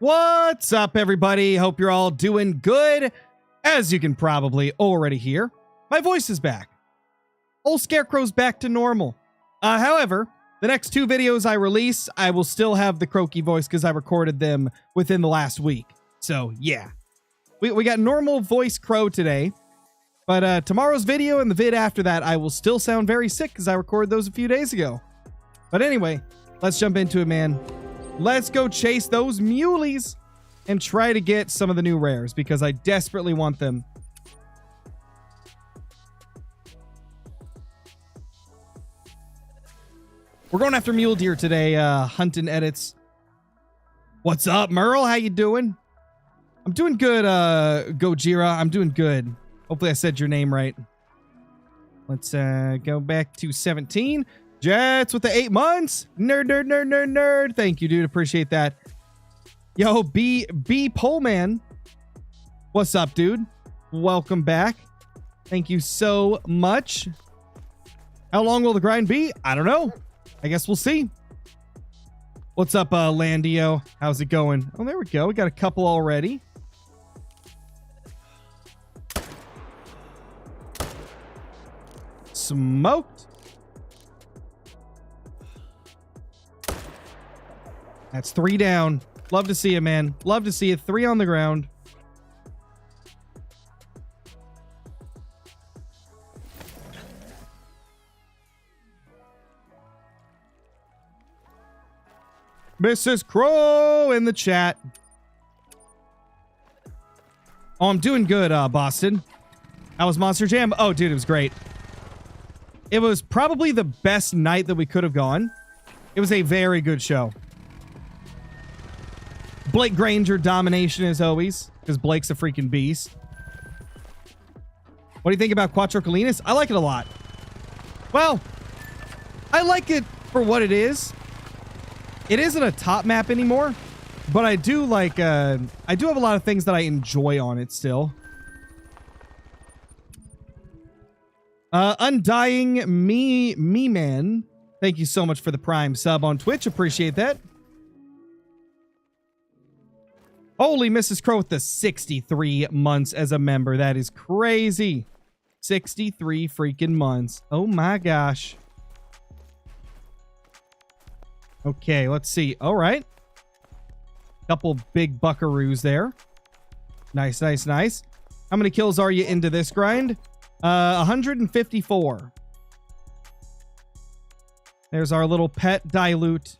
What's up, everybody? Hope you're all doing good. As you can probably already hear, my voice is back. Old Scarecrow's back to normal. However, the next two videos I release, I will still have the croaky voice because I recorded them within the last week. So, yeah. We got normal voice crow today. But tomorrow's video and the vid after that, I will still sound very sick because I recorded those a few days ago. But anyway, let's jump into it, man. Let's go chase those muleys and try to get some of the new rares because I desperately want them. We're going after mule deer today, hunting edits. What's up, Merle? How you doing? I'm doing good, Gojira. I'm doing good. Hopefully I said your name right. Let's go back to 17. Jets with the 8 months. Nerd. Thank you, dude. Appreciate that. Yo, B Poleman. What's up, dude? Welcome back. Thank you so much. How long will the grind be? I don't know. I guess we'll see. What's up, Landio? How's it going? Oh, there we go. We got a couple already. Smoked. That's 3 down. Love to see it, man. Love to see it. 3 on the ground. Mrs. Crow in the chat. Oh, I'm doing good, Boston. How was Monster Jam? Oh, dude, it was great. It was probably the best night that we could have gone. It was a very good show. Blake Granger domination as always, because Blake's a freaking beast. What do you think about Quattro Colinas? I like it a lot. Well, I like it for what it is. It isn't a top map anymore, but I do like, I do have a lot of things that I enjoy on it still. Undying me man. Thank you so much for the Prime sub on Twitch. Appreciate that. Holy Mrs. Crow with the 63 months as a member. That is crazy. 63 freaking months. Oh my gosh. Okay, let's see. All right. Couple big buckaroos there. Nice. How many kills are you into this grind? 154. There's our little pet dilute.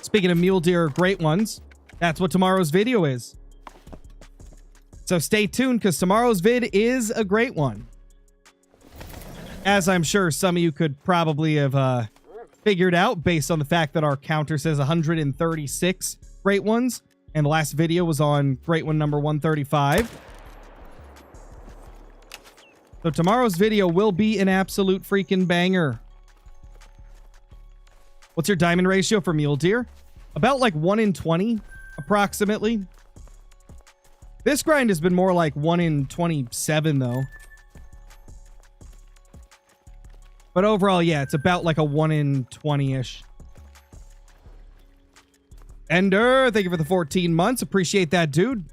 Speaking of mule deer, great ones. That's what tomorrow's video is. So stay tuned because tomorrow's vid is a great one. As I'm sure some of you could probably have figured out based on the fact that our counter says 136 great ones. And the last video was on great one number 135. So tomorrow's video will be an absolute freaking banger. What's your diamond ratio for mule deer? About like 1 in 20, approximately. This grind has been more like 1 in 27, though. But overall, yeah, it's about like a 1 in 20-ish. Ender, thank you for the 14 months. Appreciate that, dude.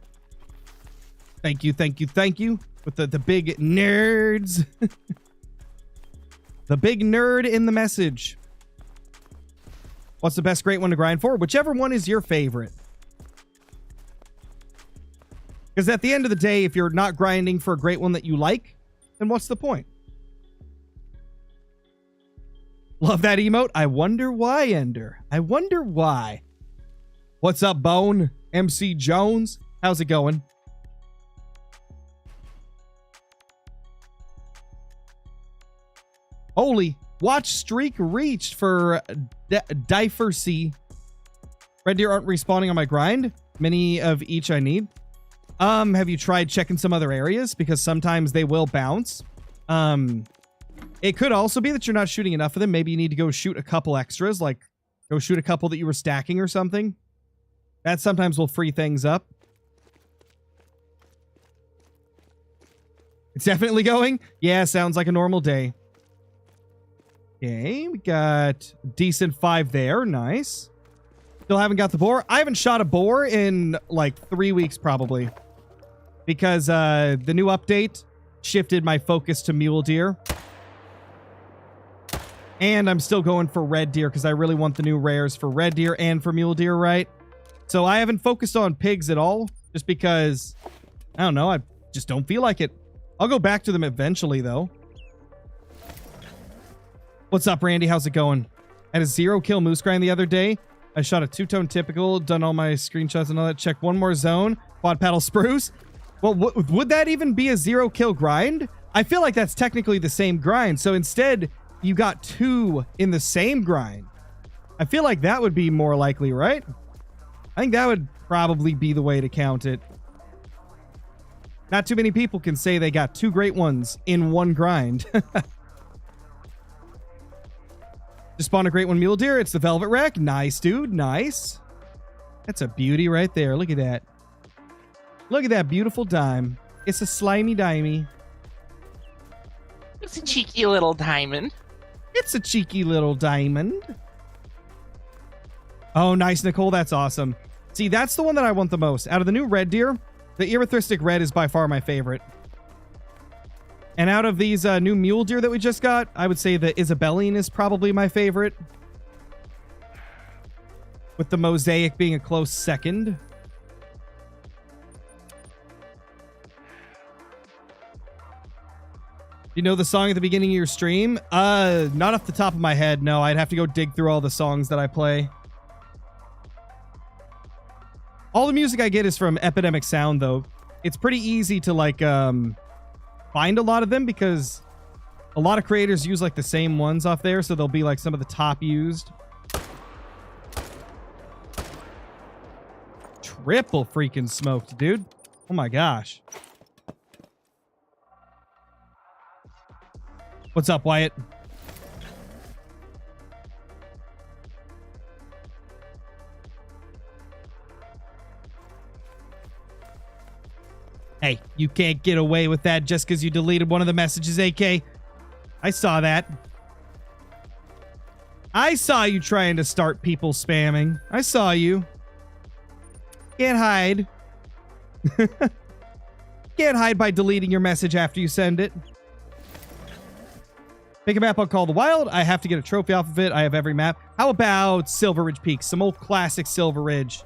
Thank you. With the big nerds. The big nerd in the message. What's the best great one to grind for? Whichever one is your favorite. Because at the end of the day, if you're not grinding for a great one that you like, then what's the point? Love that emote. I wonder why, Ender. I wonder why. What's up, Bone? MC Jones? How's it going? Holy. Watch streak reached for Differsea. Red deer aren't respawning on my grind. Many of each I need. Have you tried checking some other areas? Because sometimes they will bounce. It could also be that you're not shooting enough of them. Maybe you need to go shoot a couple extras. Like, go shoot a couple that you were stacking or something. That sometimes will free things up. It's definitely going? Yeah, sounds like a normal day. Okay, we got decent 5 there. Nice. Still haven't got the boar. I haven't shot a boar in like 3 weeks probably. Because the new update shifted my focus to mule deer. And I'm still going for red deer because I really want the new rares for red deer and for mule deer, right? So I haven't focused on pigs at all just because, I don't know, I just don't feel like it. I'll go back to them eventually though. What's up, Randy? How's it going? I had a 0-kill moose grind the other day. I shot a 2-tone typical, done all my screenshots and all that. Check one more zone. Quad paddle spruce. Well, would that even be a 0-kill grind? I feel like that's technically the same grind. So instead, you got 2 in the same grind. I feel like that would be more likely, right? I think that would probably be the way to count it. Not too many people can say they got 2 great ones in one grind. Just spawned a great one mule deer. It's the velvet wreck. Nice, dude. Nice. That's a beauty right there. Look at that. Look at that beautiful dime. It's a slimy dimey. It's a cheeky little diamond. It's a cheeky little diamond. Oh, nice, Nicole. That's awesome. See, that's the one that I want the most. Out of the new red deer, the erythristic red is by far my favorite. And out of these new mule deer that we just got, I would say the Isabellian is probably my favorite. With the mosaic being a close second. You know the song at the beginning of your stream? Not off the top of my head, no. I'd have to go dig through all the songs that I play. All the music I get is from Epidemic Sound, though. It's pretty easy to, like, find a lot of them because a lot of creators use, like, the same ones off there, so they'll be, like, some of the top used. Triple freaking smoked, dude. Oh my gosh. What's up, Wyatt? Hey, you can't get away with that just because you deleted one of the messages, AK. I saw that. I saw you trying to start people spamming. I saw you. Can't hide. Can't hide by deleting your message after you send it. Pick a map on Call of the Wild. I have to get a trophy off of it. I have every map. How about Silver Ridge Peaks? Some old classic Silver Ridge.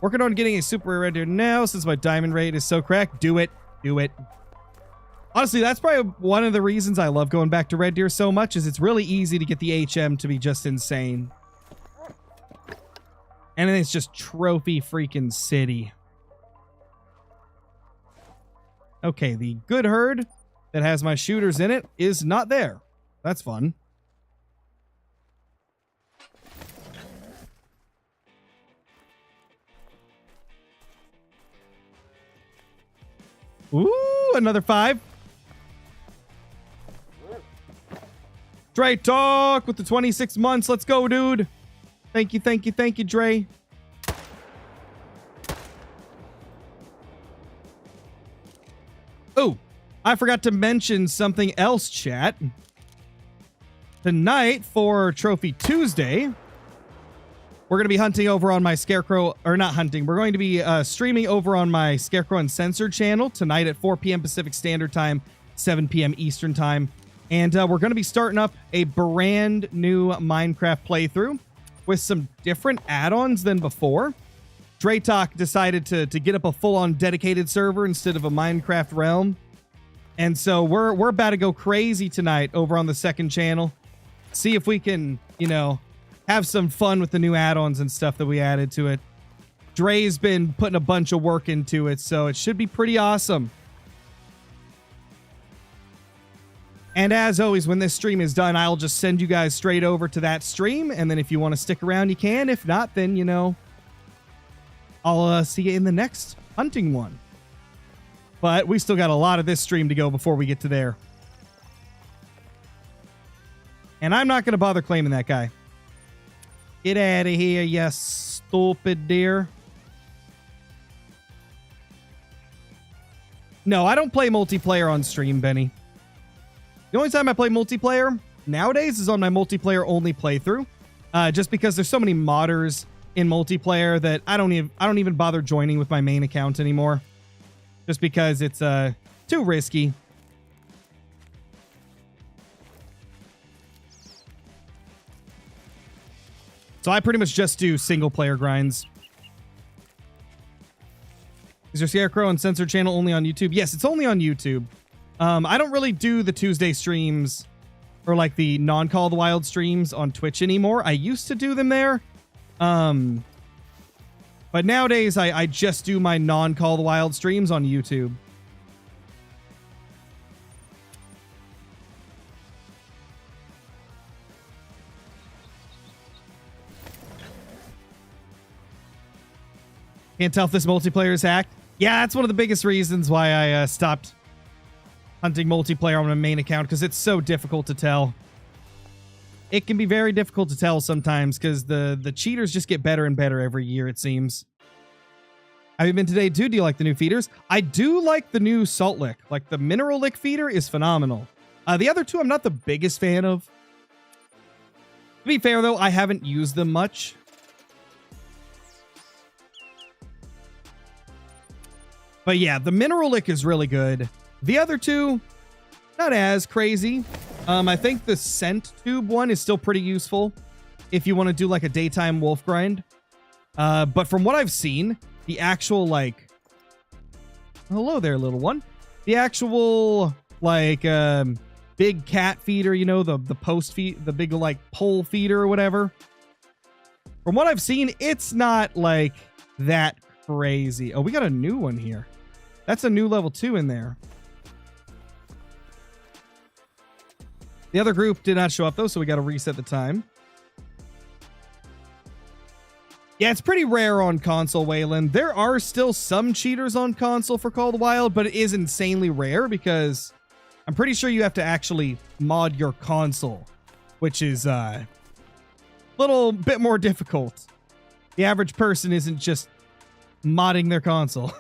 Working on getting a super red deer now since my diamond rate is so cracked. Do it. Do it. Honestly, that's probably one of the reasons I love going back to red deer so much is it's really easy to get the HM to be just insane. And then it's just trophy freaking city. Okay, the good herd that has my shooters in it is not there. That's fun. Ooh, another 5. Dre Talk with the 26 months. Let's go, dude. Thank you, thank you, thank you, Dre. Oh, I forgot to mention something else, chat. Tonight for Trophy Tuesday, we're going to be hunting over on my Scarecrow, or not hunting. We're going to be streaming over on my Scarecrow Uncensored channel tonight at 4 p.m. Pacific Standard Time, 7 p.m. Eastern Time. And we're going to be starting up a brand new Minecraft playthrough with some different add-ons than before. Dre Talk decided to get up a full-on dedicated server instead of a Minecraft realm. And so we're about to go crazy tonight over on the second channel. See if we can, you know, have some fun with the new add-ons and stuff that we added to it. Dre's been putting a bunch of work into it, so it should be pretty awesome. And as always, when this stream is done, I'll just send you guys straight over to that stream. And then if you want to stick around, you can. If not, then, you know, I'll see you in the next hunting one. But we still got a lot of this stream to go before we get to there. And I'm not going to bother claiming that guy. Get out of here, you stupid deer. No, I don't play multiplayer on stream, Benny. The only time I play multiplayer nowadays is on my multiplayer only playthrough. Just because there's so many modders in multiplayer that I don't even bother joining with my main account anymore, just because it's too risky. So I pretty much just do single player grinds. Is your Scarecrow and Censored channel only on YouTube? Yes, it's only on YouTube. I don't really do the Tuesday streams or like the non-Call of the Wild streams on Twitch anymore. I used to do them there. But nowadays I just do my non-Call of the Wild streams on YouTube. Can't tell if this multiplayer is hacked. Yeah, that's one of the biggest reasons why I stopped hunting multiplayer on my main account, because it's so difficult to tell. It can be very difficult to tell sometimes because the cheaters just get better and better every year, it seems. Have you been today, too? Do you like the new feeders? I do like the new Salt Lick. Like, the Mineral Lick feeder is phenomenal. The other two I'm not the biggest fan of. To be fair, though, I haven't used them much. But yeah, the Mineral Lick is really good. The other two, not as crazy. I think the Scent Tube one is still pretty useful if you want to do like a daytime wolf grind. But from what I've seen, the actual like... Hello there, little one. The actual like big cat feeder, you know, the post feed, the big like pole feeder or whatever. From what I've seen, it's not like that crazy. Oh, we got a new one here. That's a new level 2 in there. The other group did not show up, though, so we got to reset the time. Yeah, it's pretty rare on console, Waylon. There are still some cheaters on console for Call of the Wild, but it is insanely rare because I'm pretty sure you have to actually mod your console, which is a little bit more difficult. The average person isn't just modding their console.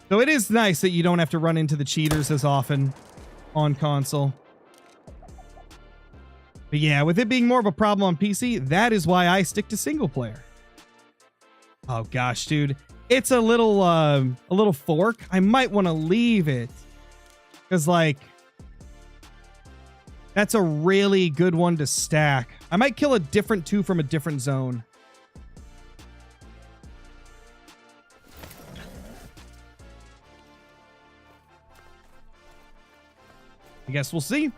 So it is nice that you don't have to run into the cheaters as often on console. But yeah, with it being more of a problem on PC, that is why I stick to single player. Oh gosh, dude. It's a little fork. I might want to leave it. Because, like, that's a really good one to stack. I might kill a different two from a different zone. I guess we'll see.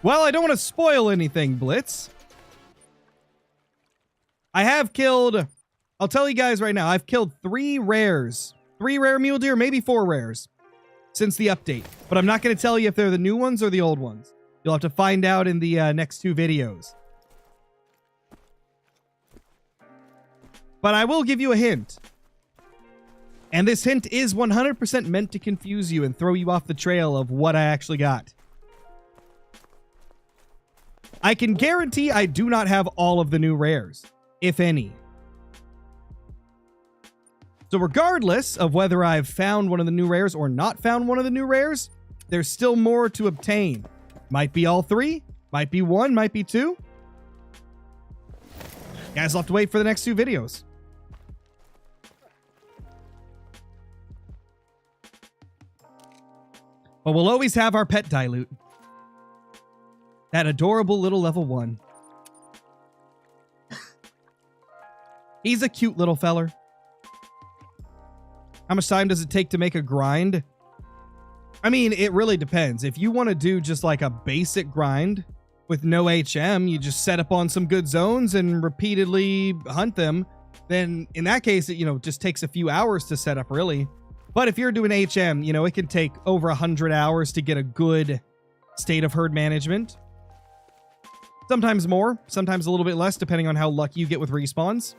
Well, I don't want to spoil anything, Blitz. I have killed... I'll tell you guys right now, I've killed 3 rares. 3 rare mule deer, maybe 4 rares since the update. But I'm not going to tell you if they're the new ones or the old ones. You'll have to find out in the next 2 videos. But I will give you a hint. And this hint is 100% meant to confuse you and throw you off the trail of what I actually got. I can guarantee I do not have all of the new rares, if any. So regardless of whether I've found one of the new rares or not found one of the new rares, there's still more to obtain. Might be all 3, might be 1, might be 2. Guys will have to wait for the next 2 videos. But we'll always have our pet dilute. That adorable little level 1. He's a cute little feller. How much time does it take to make a grind? I mean, it really depends. If you want to do just like a basic grind with no HM, you just set up on some good zones and repeatedly hunt them, then in that case, it, you know, just takes a few hours to set up, really. But if you're doing HM, you know, it can take over 100 hours to get a good state of herd management. Sometimes more, sometimes a little bit less, depending on how lucky you get with respawns.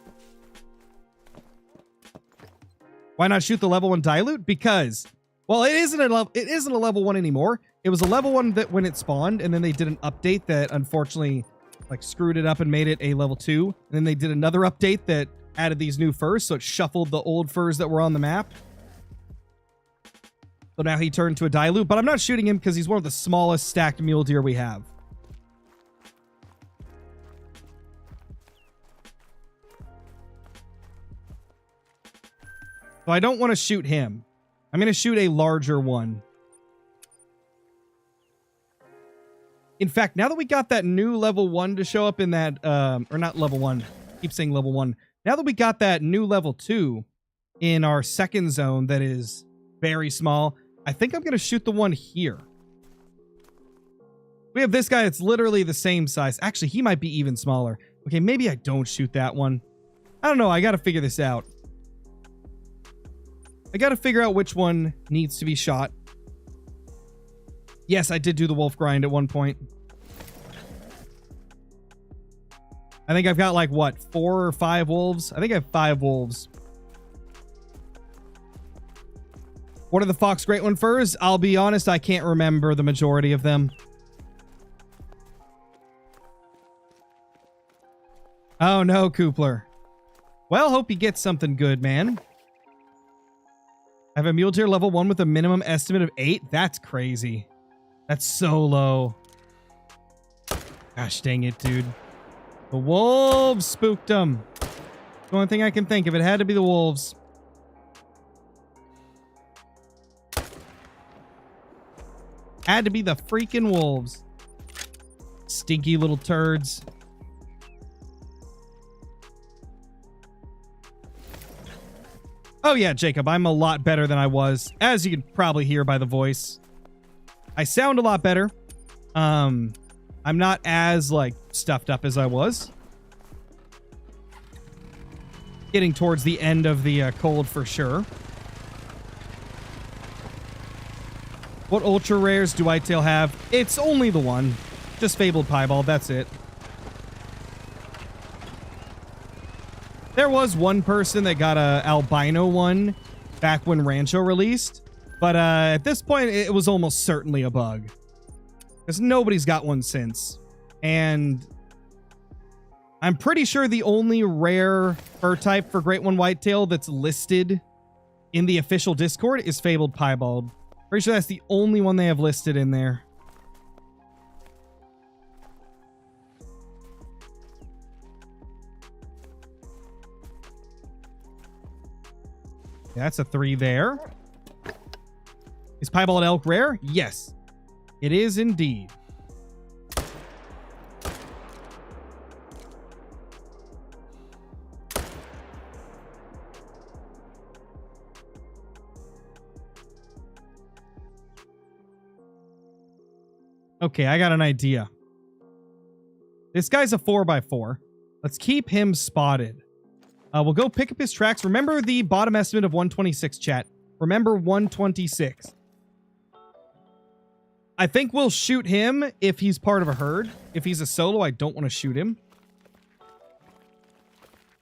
Why not shoot the level 1 dilute? Because, well, it isn't a level 1 anymore. It was a level 1 that when it spawned, and then they did an update that unfortunately like screwed it up and made it a level 2. And then they did another update that added these new furs, so it shuffled the old furs that were on the map. So now he turned to a dilute, but I'm not shooting him because he's one of the smallest stacked mule deer we have. So I don't want to shoot him. I'm going to shoot a larger one. In fact, now that we got that new level 1 to show up in that, or not level 1, keep saying level 1. Now that we got that new level 2 in our second zone that is very small, I think I'm going to shoot the one here. We have this guy that's literally the same size. Actually, he might be even smaller. Okay, maybe I don't shoot that one. I don't know. I got to figure this out. I got to figure out which one needs to be shot. Yes, I did do the wolf grind at one point. I think I've got like, what, 4 or 5 wolves? I think I have 5 wolves. What are the Fox Great One furs? I'll be honest, I can't remember the majority of them. Oh no, Koopler. Well, hope you get something good, man. I have a mule deer level 1 with a minimum estimate of 8? That's crazy. That's so low. Gosh dang it, dude. The wolves spooked them. The only thing I can think of. It had to be the wolves. Had to be the freaking wolves. Stinky little turds. Oh yeah, Jacob, I'm a lot better than I was, as you can probably hear by the voice. I sound a lot better. I'm not as, like, stuffed up as I was. Getting towards the end of the cold for sure. What ultra rares do Whitetail have? It's only the one. Just Fabled Piebald, that's it. There was one person that got a albino one back when Rancho released. But at this point, it was almost certainly a bug. Because nobody's got one since. And I'm pretty sure the only rare fur type for Great One Whitetail that's listed in the official Discord is Fabled Piebald. Pretty sure that's the only one they have listed in there. Yeah, that's a 3 there. Is Piebald Elk rare? Yes, it is indeed. Okay, I got an idea. This guy's a 4x4. Let's keep him spotted. We'll go pick up his tracks. Remember the bottom estimate of 126, chat. Remember 126. I think we'll shoot him if he's part of a herd. If he's a solo, I don't want to shoot him.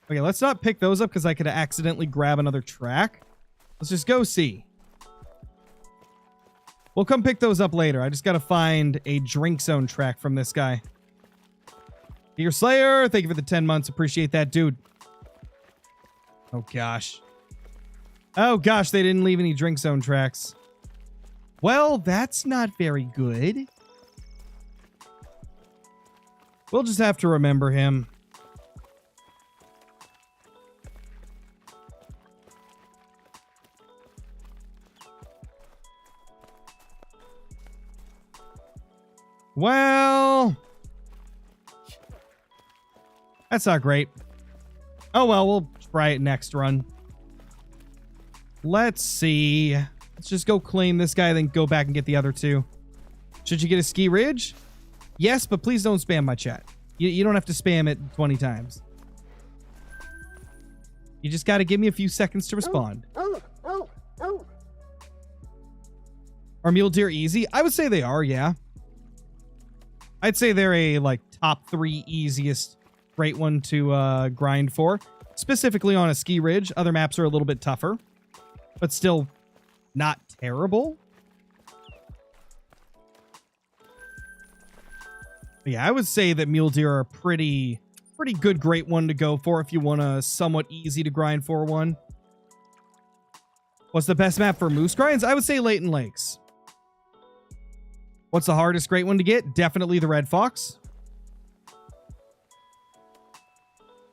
Okay, let's not pick those up because I could accidentally grab another track. Let's just go see. We'll come pick those up later. I just got to find a drink zone track from this guy. Deer Slayer, thank you for the 10 months. Appreciate that, dude. Oh, gosh. Oh, gosh, they didn't leave any drink zone tracks. Well, that's not very good. We'll just have to remember him. Well, that's not great. Oh, well, we'll try it next run. Let's see. Let's just go claim this guy, then go back and get the other two. Should you get a ski ridge? Yes, but please don't spam my chat. You don't have to spam it 20 times. You just got to give me a few seconds to respond. Are mule deer easy? I would say they are, yeah. I'd say they're a, like, top 3 easiest great one to grind for. Specifically on a ski ridge. Other maps are a little bit tougher. But still not terrible. But yeah, I would say that mule deer are a pretty good great one to go for if you want a somewhat easy to grind for one. What's the best map for moose grinds? I would say Leighton Lakes. What's the hardest great one to get? Definitely the Red Fox.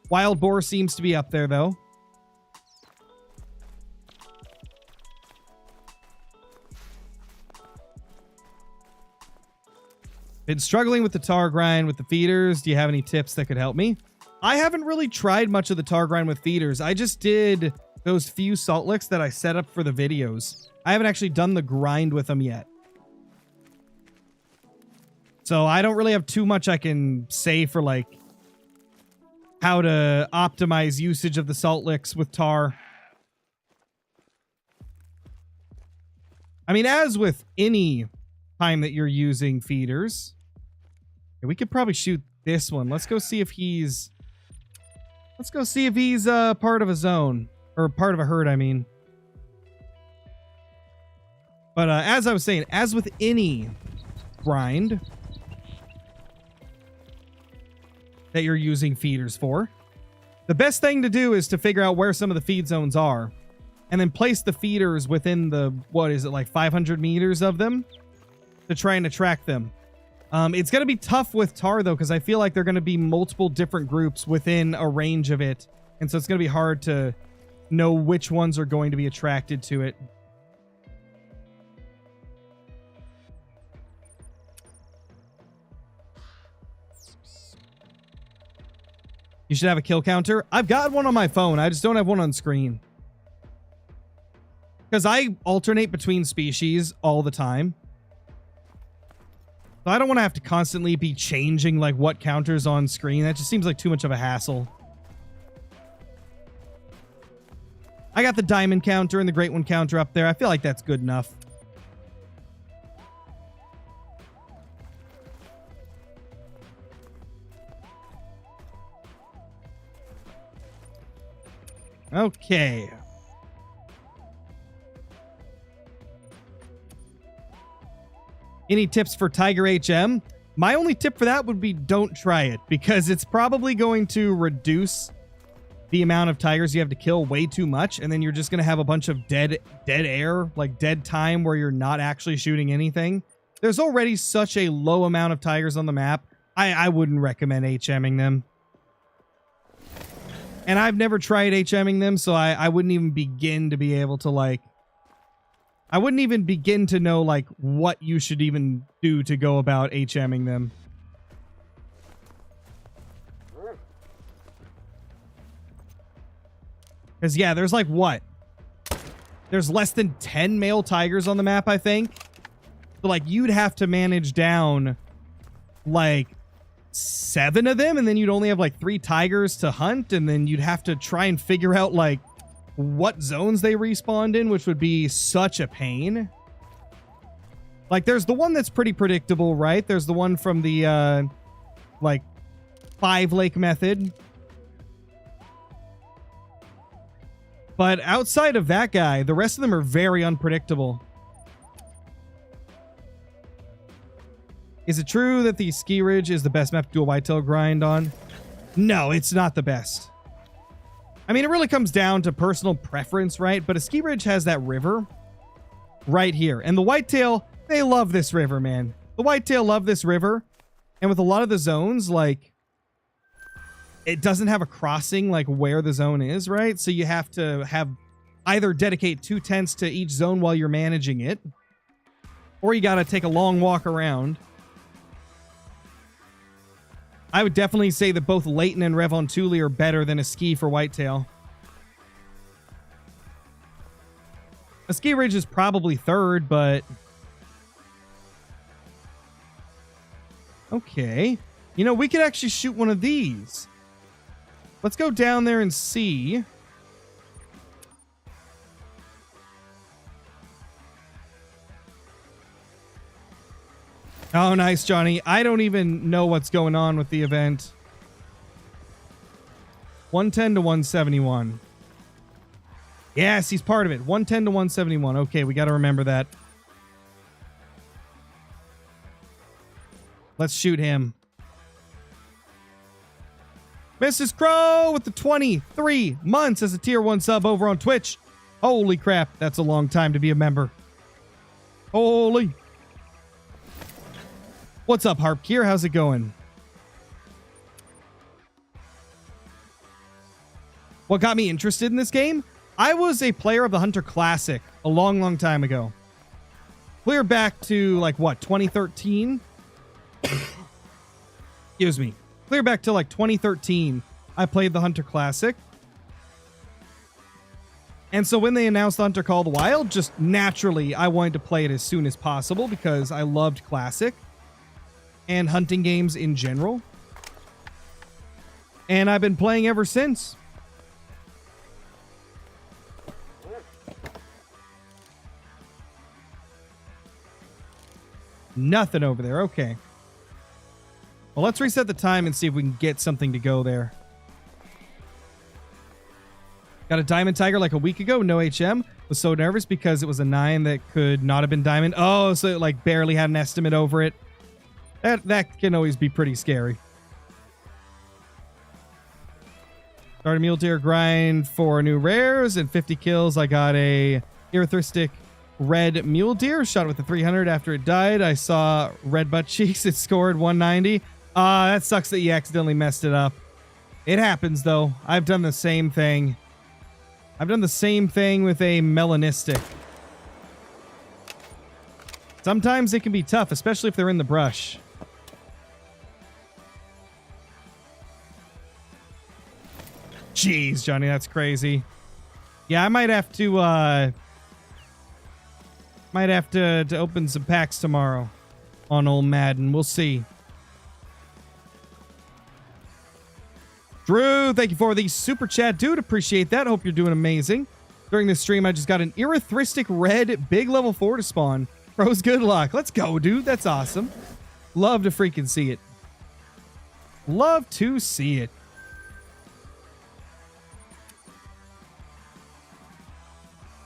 Wild Boar seems to be up there, though. Been struggling with the tar grind with the feeders. Do you have any tips that could help me? I haven't really tried much of the tar grind with feeders. I just did those few salt licks that I set up for the videos. I haven't actually done the grind with them yet. So I don't really have too much I can say for like how to optimize usage of the salt licks with tar. I mean, as with any time that you're using feeders, we could probably shoot this one. Let's go see if he's part of a zone or part of a herd, I mean. But as I was saying, as with any grind that you're using feeders for, the best thing to do is to figure out where some of the feed zones are and then place the feeders within the, what is it, like 500 meters of them to try and attract them. It's going to be tough with tar, though, because I feel like there are going to be multiple different groups within a range of it. And so it's going to be hard to know which ones are going to be attracted to it. You should have a kill counter. I've got one on my phone. I just don't have one on screen. Because I alternate between species all the time. So I don't want to have to constantly be changing like what counters on screen. That just seems like too much of a hassle. I got the diamond counter and the great one counter up there. I feel like that's good enough. Okay. Any tips for Tiger HM? My only tip for that would be don't try it, because it's probably going to reduce the amount of tigers you have to kill way too much, and then you're just going to have a bunch of dead air, like dead time where you're not actually shooting anything. There's already such a low amount of tigers on the map. I wouldn't recommend HMing them. And I've never tried HMing them, so I wouldn't even begin to be able to, like... I wouldn't even begin to know, like, what you should even do to go about HMing them. Because, yeah, there's, like, what? There's less than 10 male tigers on the map, I think. So, like, you'd have to manage down, like, 7 of them, and then you'd only have, like, 3 tigers to hunt, and then you'd have to try and figure out, like, what zones they respawned in, which would be such a pain. Like, there's the one that's pretty predictable, right? There's the one from the, like, 5-lake method. But outside of that guy, the rest of them are very unpredictable. Is it true that the Ski Ridge is the best map to do a whitetail grind on? No, it's not the best. I mean, it really comes down to personal preference, right? But a Ski Ridge has that river right here. And the whitetail, they love this river, man. The whitetail love this river. And with a lot of the zones, like, it doesn't have a crossing, like, where the zone is, right? So you have to have either dedicate 2 tents to each zone while you're managing it, or you got to take a long walk around. I would definitely say that both Leighton and Revontuli are better than a ski for whitetail. A Ski Ridge is probably third, but... Okay. You know, we could actually shoot one of these. Let's go down there and see. Oh, nice, Johnny. I don't even know what's going on with the event. 110 to 171. Yes, he's part of it. 110 to 171. Okay, we got to remember that. Let's shoot him. Mrs. Crow with the 23 months as a tier 1 sub over on Twitch. Holy crap, that's a long time to be a member. Holy. What's up, Harpkier? How's it going? What got me interested in this game? I was a player of the Hunter Classic a long, long time ago. Clear back to, like, what, 2013? Excuse me. Clear back to, like, 2013. I played the Hunter Classic. And so when they announced Hunter Call the Wild, just naturally, I wanted to play it as soon as possible because I loved Classic and hunting games in general. And I've been playing ever since. Nothing over there. Okay. Well, let's reset the time and see if we can get something to go there. Got a Diamond Tiger like a week ago. No HM. Was so nervous because it was a 9 that could not have been Diamond. Oh, so it like barely had an estimate over it. That can always be pretty scary. Started a Mule Deer grind for new rares and 50 kills. I got a Erythristic Red Mule Deer. Shot it with the 300 after it died. I saw red butt cheeks. It scored 190. That sucks that you accidentally messed it up. It happens, though. I've done the same thing. I've done the same thing with a Melanistic. Sometimes it can be tough, especially if they're in the brush. Jeez, Johnny, that's crazy. Yeah, I might have to open some packs tomorrow on old Madden. We'll see. Drew, thank you for the super chat, dude. Appreciate that. Hope you're doing amazing. During this stream, I just got an Erythristic Red big level 4 to spawn. Bros, good luck. Let's go, dude. That's awesome. Love to freaking see it. Love to see it.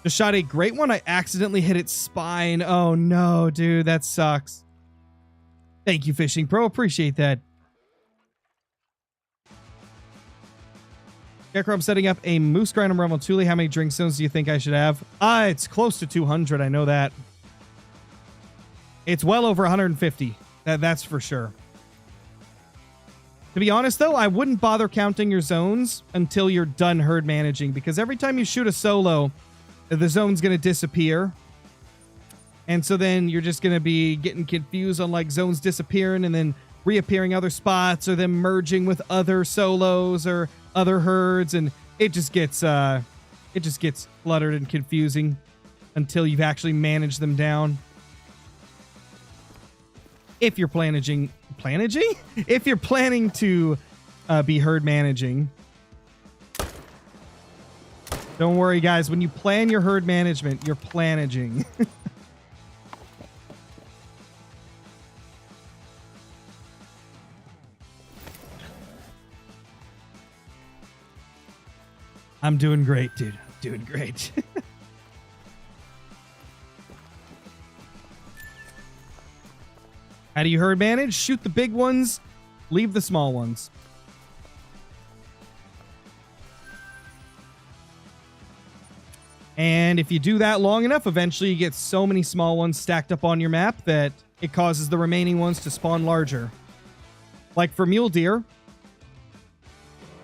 Just shot a great one. I accidentally hit its spine. Oh, no, dude. That sucks. Thank you, Fishing Pro. Appreciate that. Scarecrow, I'm setting up a Moose Grind on Rumble Thule. How many drink zones do you think I should have? It's close to 200. I know that. It's well over 150. That's for sure. To be honest, though, I wouldn't bother counting your zones until you're done herd managing, because every time you shoot a solo, the zone's going to disappear. And so then you're just going to be getting confused on like zones disappearing and then reappearing other spots, or them merging with other solos or other herds, and it just gets cluttered and confusing until you've actually managed them down. If you're planning if you're planning to be herd managing. Don't worry, guys. When you plan your herd management, you're planaging. I'm doing great, dude. I'm doing great. How do you herd manage? Shoot the big ones, leave the small ones. And if you do that long enough, eventually you get so many small ones stacked up on your map that it causes the remaining ones to spawn larger. Like for mule deer,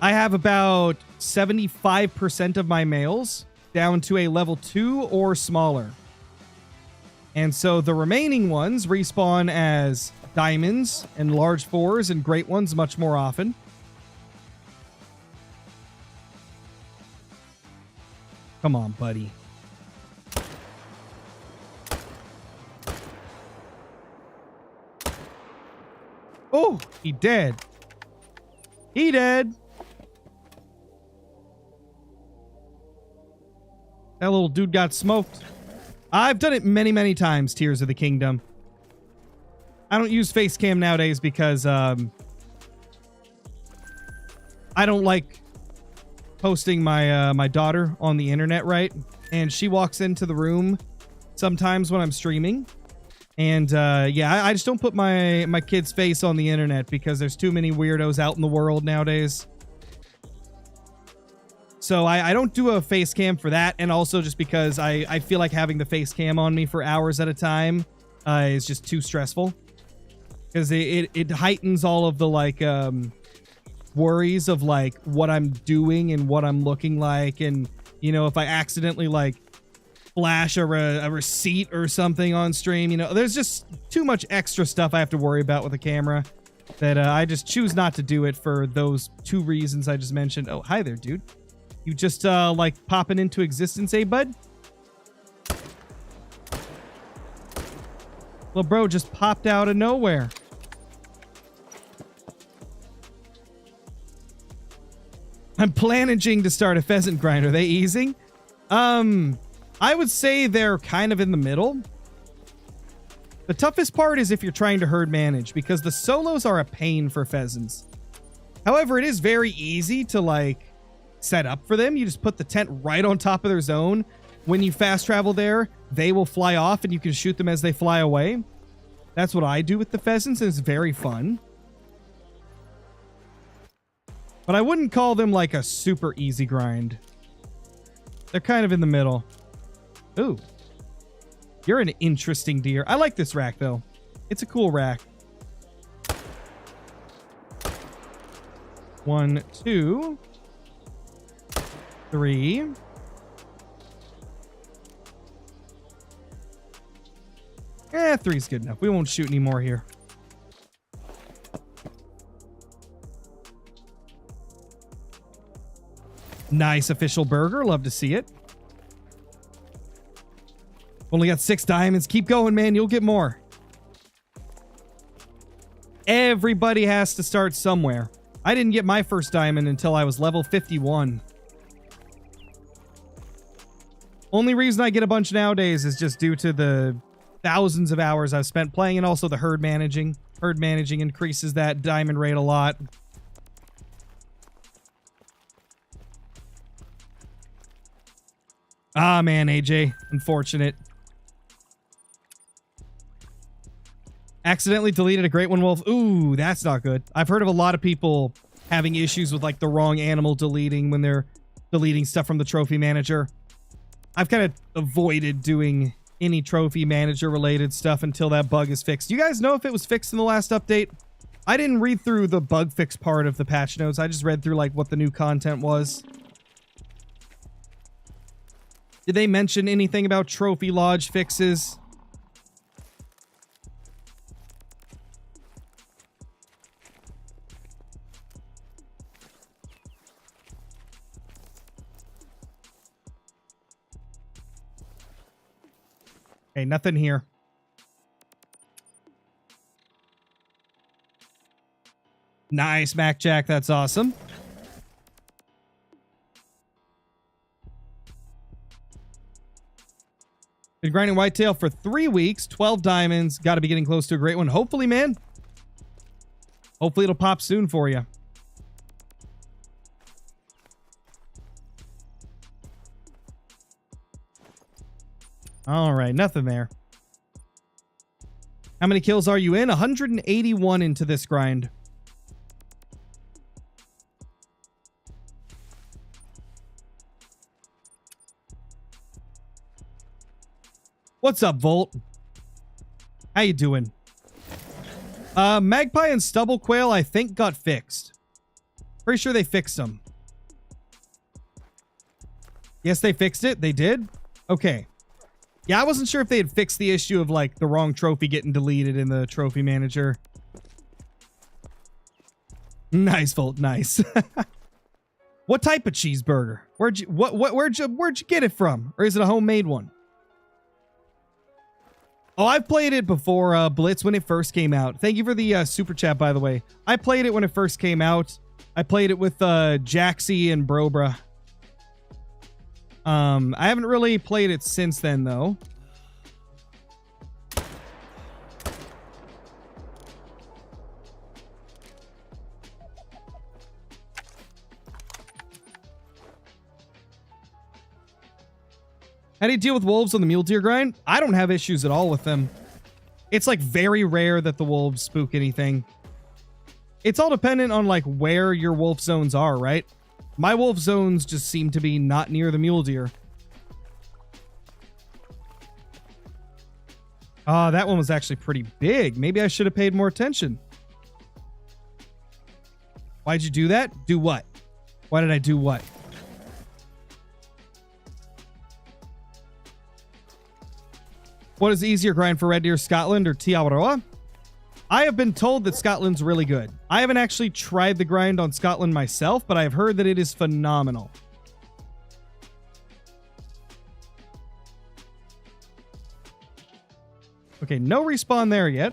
I have about 75% of my males down to a level 2 or smaller. And so the remaining ones respawn as diamonds and large 4s and great ones much more often. Come on, buddy. Oh, he dead. He dead. That little dude got smoked. I've done it many, many times, Tears of the Kingdom. I don't use face cam nowadays because I don't like posting my daughter on the internet, right? And she walks into the room sometimes when I'm streaming. And yeah, I just don't put my kid's face on the internet because there's too many weirdos out in the world nowadays. So I don't do a face cam for that, and also just because I feel like having the face cam on me for hours at a time is just too stressful. Because it heightens all of the, like, worries of, like, what I'm doing and what I'm looking like. And, you know, if I accidentally, like, flash a receipt or something on stream, you know, there's just too much extra stuff I have to worry about with a camera that I just choose not to do it for those two reasons I just mentioned. Oh, hi there, dude. You just, like, popping into existence, eh, bud? Well, bro just popped out of nowhere. I'm planning to start a pheasant grind. Are they easing? I would say they're kind of in the middle. The toughest part is if you're trying to herd manage, because the solos are a pain for pheasants. However, it is very easy to, like, set up for them. You just put the tent right on top of their zone. When you fast travel there, they will fly off and you can shoot them as they fly away. That's what I do with the pheasants, and it's very fun. But I wouldn't call them like a super easy grind. They're kind of in the middle. Ooh. You're an interesting deer. I like this rack, though. It's a cool rack. 1, 2, 3. Eh, 3's good enough. We won't shoot any more here. Nice official burger. Love to see it. Only got 6 diamonds. Keep going, man. You'll get more. Everybody has to start somewhere. I didn't get my first diamond until I was level 51. Only reason I get a bunch nowadays is just due to the thousands of hours I've spent playing, and also the herd managing. Herd managing increases that diamond rate a lot. Ah, man, AJ. Unfortunate. Accidentally deleted a great one, Wolf. Ooh, that's not good. I've heard of a lot of people having issues with, like, the wrong animal deleting when they're deleting stuff from the trophy manager. I've kind of avoided doing any trophy manager related stuff until that bug is fixed. Do you guys know if it was fixed in the last update? I didn't read through the bug fix part of the patch notes. I just read through, like, what the new content was. Did they mention anything about trophy lodge fixes? Okay, nothing here. Nice, Mac Jack. That's awesome. Been grinding whitetail for 3 weeks. 12 diamonds. Got to be getting close to a great one. Hopefully, man. Hopefully it'll pop soon for you. All right, nothing there. How many kills are you in? 181 into this grind. What's up, Volt? How you doing? Magpie and stubble quail, I think, got fixed. Pretty sure they fixed them. Yes, they fixed it. They did? Okay. Yeah, I wasn't sure if they had fixed the issue of, like, the wrong trophy getting deleted in the trophy manager. Nice, Volt. Nice. What type of cheeseburger? Where'd you get it from? Or is it a homemade one? Oh, I've played it before, Blitz, when it first came out. Thank you for the super chat, by the way. I played it when it first came out. I played it with Jaxie and Brobra. I haven't really played it since then, though. How do you deal with wolves on the mule deer grind? I don't have issues at all with them. It's, like, very rare that the wolves spook anything. It's all dependent on, like, where your wolf zones are, right? My wolf zones just seem to be not near the mule deer. Oh, that one was actually pretty big. Maybe I should have paid more attention. Why'd you do that? Do what? Why did I do what? What is the easier grind for Red Deer, Scotland or Te Awaroa? I have been told that Scotland's really good. I haven't actually tried the grind on Scotland myself, but I've heard that it is phenomenal. Okay, no respawn there yet.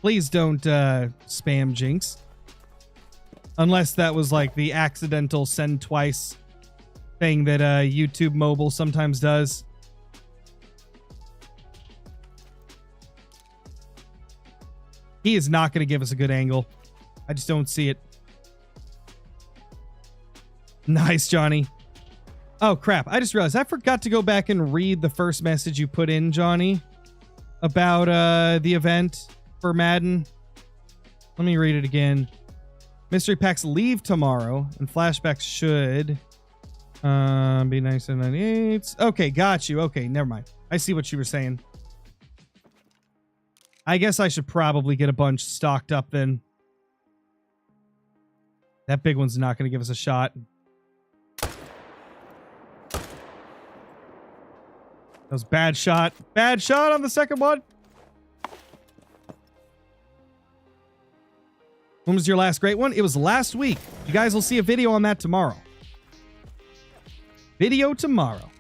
Please don't spam Jinx. Unless that was like the accidental send twice thing that YouTube mobile sometimes does. He is not going to give us a good angle. I just don't see it. Nice, Johnny. Oh, crap. I just realized I forgot to go back and read the first message you put in, Johnny, about the event for Madden. Let me read it again. Mystery packs leave tomorrow, and flashbacks should be nice and 98. Okay, got you. Okay, never mind. I see what you were saying. I guess I should probably get a bunch stocked up then. That big one's not going to give us a shot. That was bad shot. Bad shot on the second one. When was your last great one? It was last week. You guys will see a video on that tomorrow. Video tomorrow.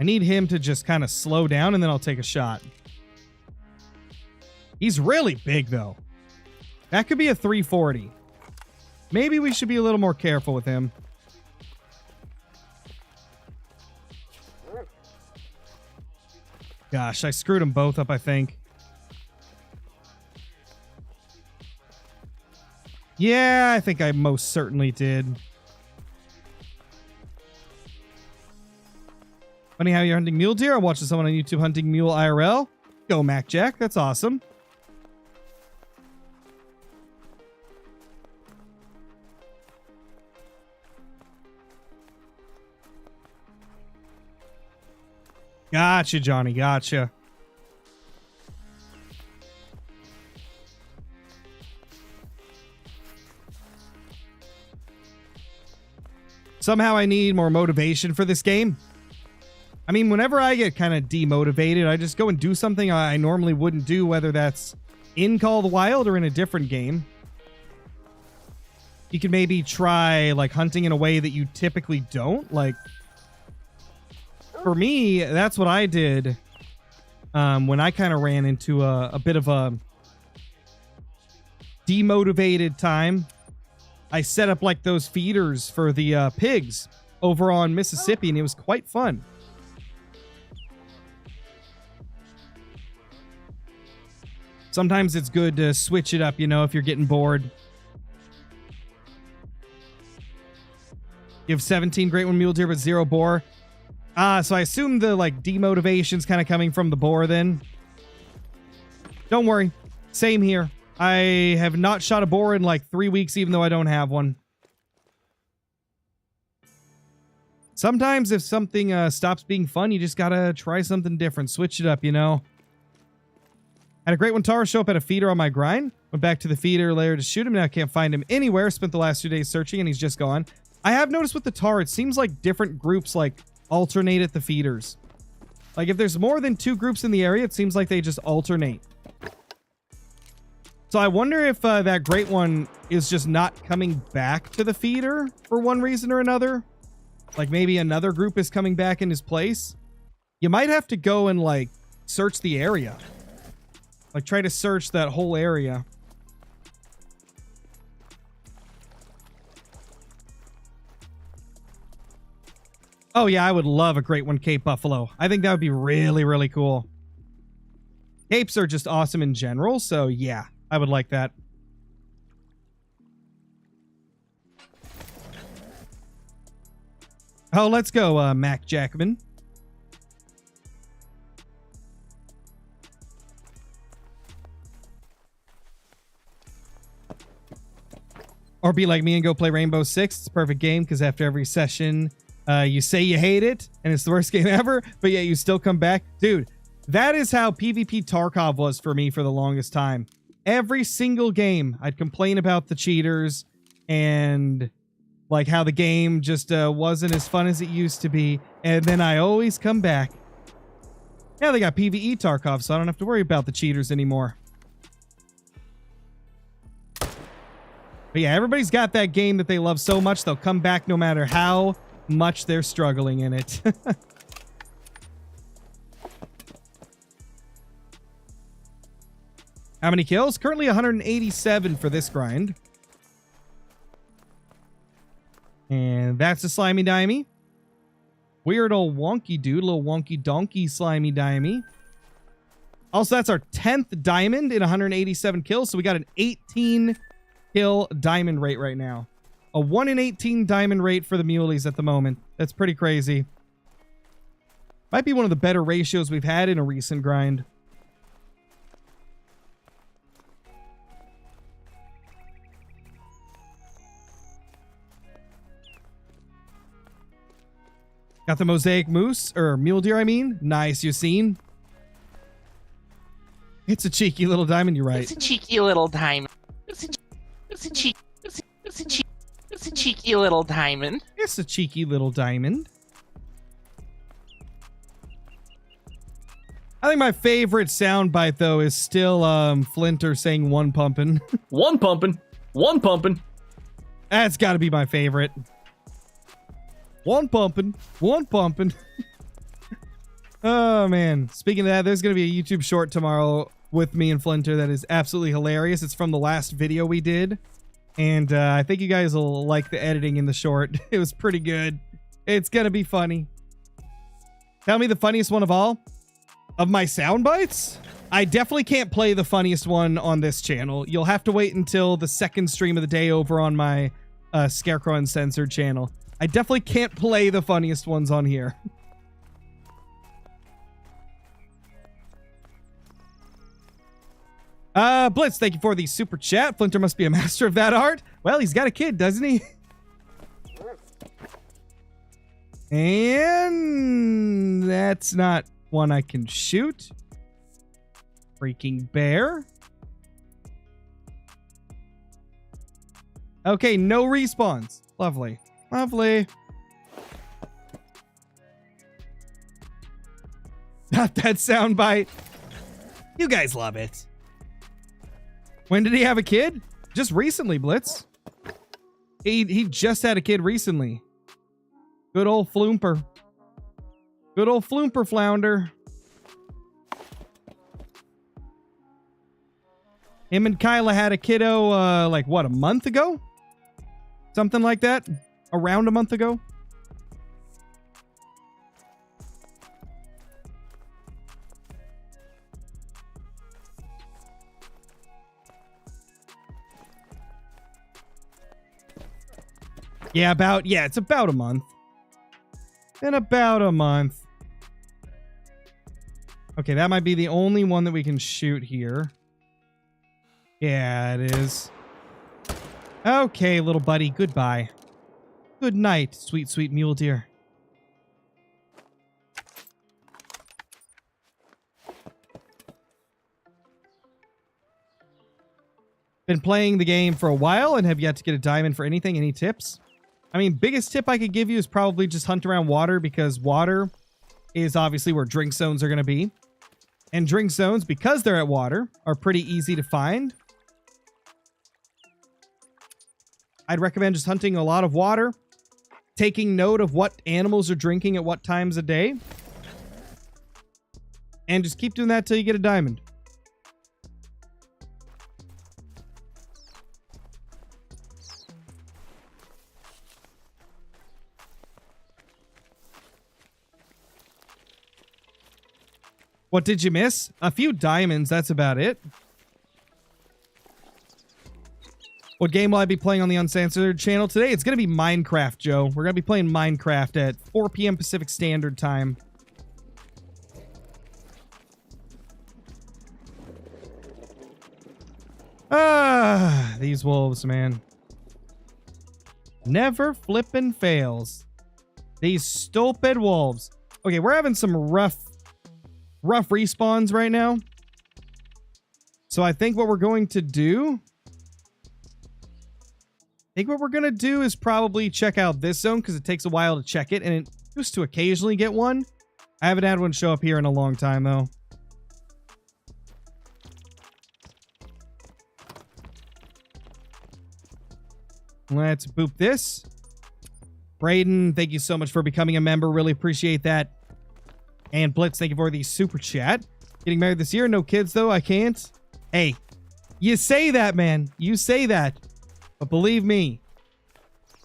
I need him to just kind of slow down and then I'll take a shot. He's really big though. That could be a 340. Maybe we should be a little more careful with him. Gosh, I screwed them both up, I think. Yeah, I think I most certainly did. Funny how you're hunting mule deer. I'm watching someone on YouTube hunting mule IRL. Go, Mac Jack. That's awesome. Gotcha, Johnny. Gotcha. Somehow I need more motivation for this game. I mean, whenever I get kind of demotivated, I just go and do something I normally wouldn't do, whether that's in Call of the Wild or in a different game. You can maybe try like hunting in a way that you typically don't. Like, for me, that's what I did when I kind of ran into a bit of a demotivated time. I set up like those feeders for the pigs over on Mississippi, and it was quite fun. Sometimes it's good to switch it up, you know, if you're getting bored. You have 17 great one mule deer, but 0 boar. So I assume the like demotivation's kind of coming from the boar then. Don't worry. Same here. I have not shot a boar in like 3 weeks, even though I don't have one. Sometimes if something stops being fun, you just gotta try something different. Switch it up, you know. Had a great one Tara show up at a feeder on my grind. Went back to the feeder layer to shoot him. Now I can't find him anywhere. Spent the last 2 days searching and he's just gone. I have noticed with the tar, it seems like different groups like alternate at the feeders. Like if there's more than 2 groups in the area, it seems like they just alternate. So I wonder if that great one is just not coming back to the feeder for one reason or another. Like maybe another group is coming back in his place. You might have to go and like search the area. Like try to search that whole area. Oh yeah, I would love a great one Cape Buffalo. I think that would be really, really cool. Capes are just awesome in general, so yeah, I would like that. Oh, let's go, Mac Jackman. Or be like me and go play Rainbow Six. It's a perfect game because after every session, you say you hate it and it's the worst game ever, but yet you still come back. Dude, that is how PvP Tarkov was for me for the longest time. Every single game, I'd complain about the cheaters and like how the game just wasn't as fun as it used to be. And then I always come back. Now they got PvE Tarkov, so I don't have to worry about the cheaters anymore. But yeah, everybody's got that game that they love so much, they'll come back no matter how much they're struggling in it. How many kills? Currently 187 for this grind. And that's a slimy dimey. Weird old wonky dude, little wonky donkey slimy dimey. Also, that's our 10th diamond in 187 kills, so we got an 18 kill diamond rate right now. A 1 in 18 diamond rate for the muleys at the moment. That's pretty crazy. Might be one of the better ratios we've had in a recent grind. Got the mosaic moose, or mule deer, I mean. Nice, you seen? It's a cheeky little diamond, you're right. It's a cheeky little diamond. It's a cheeky little diamond. It's a cheeky little diamond. I think my favorite soundbite, though, is still Flinter saying one pumpin'. One pumping. One pumping. That's got to be my favorite. One pumping. One pumping. Oh, man. Speaking of that, there's going to be a YouTube short tomorrow with me and Flinter that is absolutely hilarious. It's from the last video we did. And I think you guys will like the editing in the short. It was pretty good. It's going to be funny. Tell me the funniest one of all? Of my sound bites? I definitely can't play the funniest one on this channel. You'll have to wait until the second stream of the day over on my Scarecrow Uncensored channel. I definitely can't play the funniest ones on here. Blitz, thank you for the super chat. Flinter must be a master of that art. Well, he's got a kid, doesn't he? And that's not one I can shoot. Freaking bear. Okay, no respawns. Lovely. Lovely. Not that soundbite. You guys love it. When did he have a kid? Just recently, Blitz. He just had a kid recently. Good old Floomper. Good old Floomper Flounder. Him and Kyla had a kiddo, like, what, a month ago? Something like that? Around a month ago? Yeah, it's about a month. In about a month. Okay, that might be the only one that we can shoot here. Yeah, it is. Okay, little buddy, goodbye. Good night, sweet, sweet mule deer. Been playing the game for a while and have yet to get a diamond for anything. Any tips? I mean, biggest tip I could give you is probably just hunt around water, because water is obviously where drink zones are going to be. And drink zones, because they're at water, are pretty easy to find. I'd recommend just hunting a lot of water, taking note of what animals are drinking at what times a day, and just keep doing that till you get a diamond. What did you miss? A few diamonds, that's about it. What game will I be playing on the Uncensored channel today? It's going to be Minecraft, Joe. We're going to be playing Minecraft at 4 p.m. Pacific Standard Time. Ah, these wolves, man. Never flippin' fails. These stupid wolves. Okay, we're having some rough respawns right now. So I think what we're going to do... is probably check out this zone because it takes a while to check it, and it used to occasionally get one. I haven't had one show up here in a long time, though. Let's boop this. Braden, thank you so much for becoming a member. Really appreciate that. And Blitz, thank you for the super chat. Getting married this year. No kids, though. I can't. Hey, you say that, man. You say that. But believe me,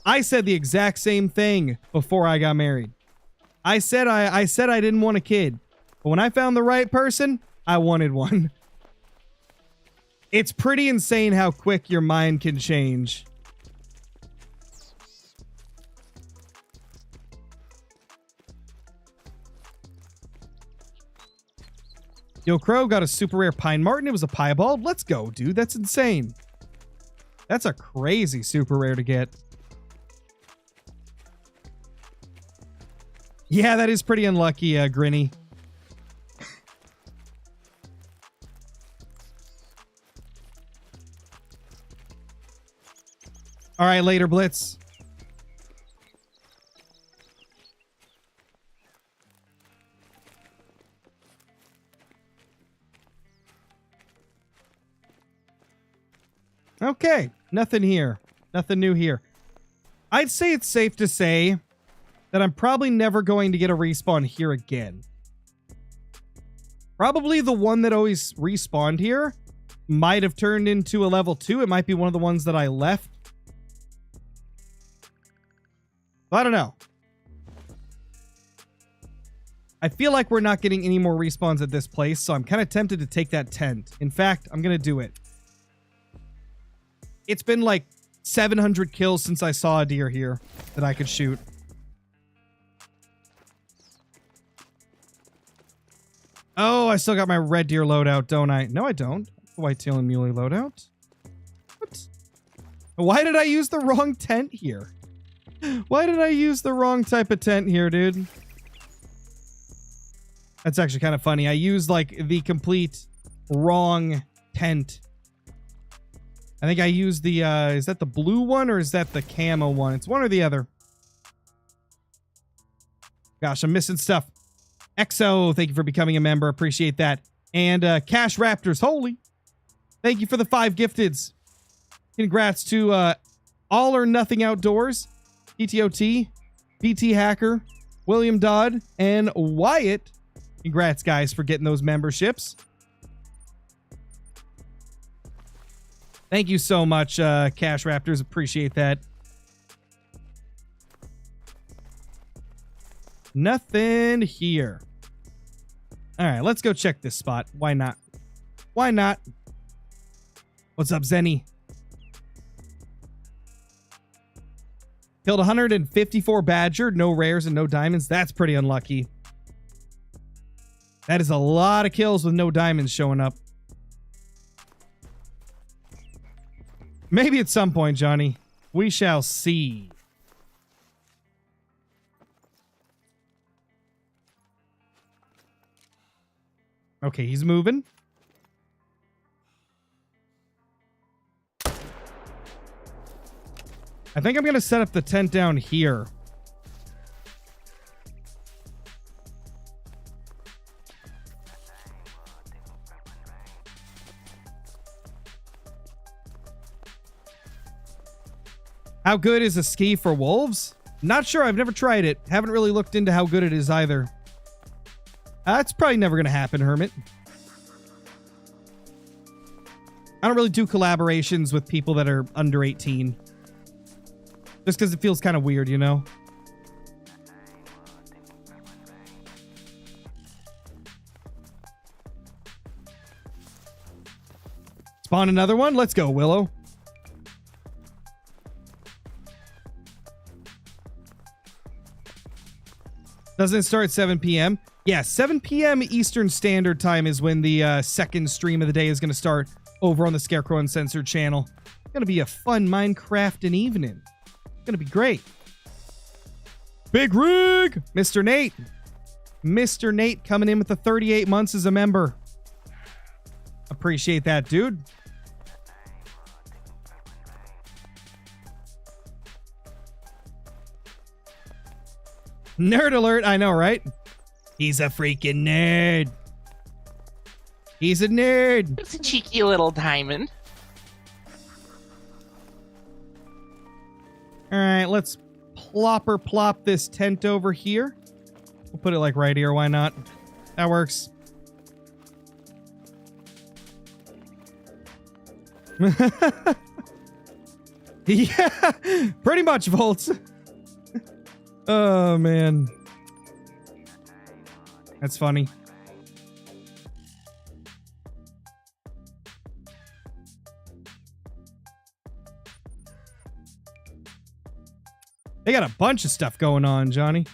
I said the exact same thing before I got married. I said I didn't want a kid. But when I found the right person, I wanted one. It's pretty insane how quick your mind can change. Yo, Crow got a super rare Pine Martin. It was a piebald. Let's go, dude. That's insane. That's a crazy super rare to get. Yeah, that is pretty unlucky, Grinny. All right, later, Blitz. Okay, nothing here. Nothing new here. I'd say it's safe to say that I'm probably never going to get a respawn here again. Probably the one that always respawned here might have turned into a level 2. It might be one of the ones that I left. I don't know. I feel like we're not getting any more respawns at this place, so I'm kind of tempted to take that tent. In fact, I'm going to do it. It's been like 700 kills since I saw a deer here that I could shoot. Oh, I still got my red deer loadout, don't I? No, I don't. Whitetail and muley loadout. What? Why did I use the wrong tent here? Why did I use the wrong type of tent here, dude? That's actually kind of funny. I used like the complete wrong tent. I think I used the, is that the blue one or is that the camo one? It's one or the other. Gosh, I'm missing stuff. EXO, thank you for becoming a member. Appreciate that. And Cash Raptors, holy. Thank you for the 5 gifteds. Congrats to All or Nothing Outdoors, PTOT, BT Hacker, William Dodd, and Wyatt. Congrats, guys, for getting those memberships. Thank you so much, Cash Raptors. Appreciate that. Nothing here. All right, let's go check this spot. Why not? Why not? What's up, Zenny? Killed 154 badger, no rares and no diamonds. That's pretty unlucky. That is a lot of kills with no diamonds showing up. Maybe at some point, Johnny. We shall see. Okay, he's moving. I think I'm going to set up the tent down here. How good is a ski for wolves? Not sure. I've never tried it. Haven't really looked into how good it is either. That's probably never going to happen, Hermit. I don't really do collaborations with people that are under 18. Just because it feels kind of weird, you know? Spawn another one? Let's go, Willow. Doesn't it start at 7 p.m.? Yeah, 7 p.m. Eastern Standard Time is when the second stream of the day is going to start over on the Scarecrow Uncensored channel. Going to be a fun Minecrafting evening. Gonna be great. Big rig, Mr. Nate. Mr. Nate coming in with the 38 months as a member. Appreciate that, dude. Nerd alert, I know, right? He's a freaking nerd. He's a nerd. It's a cheeky little diamond. All right, let's plop this tent over here. We'll put it like right here. Why not? That works. Yeah, pretty much, Volts. Oh, man. That's funny. They got a bunch of stuff going on, Johnny.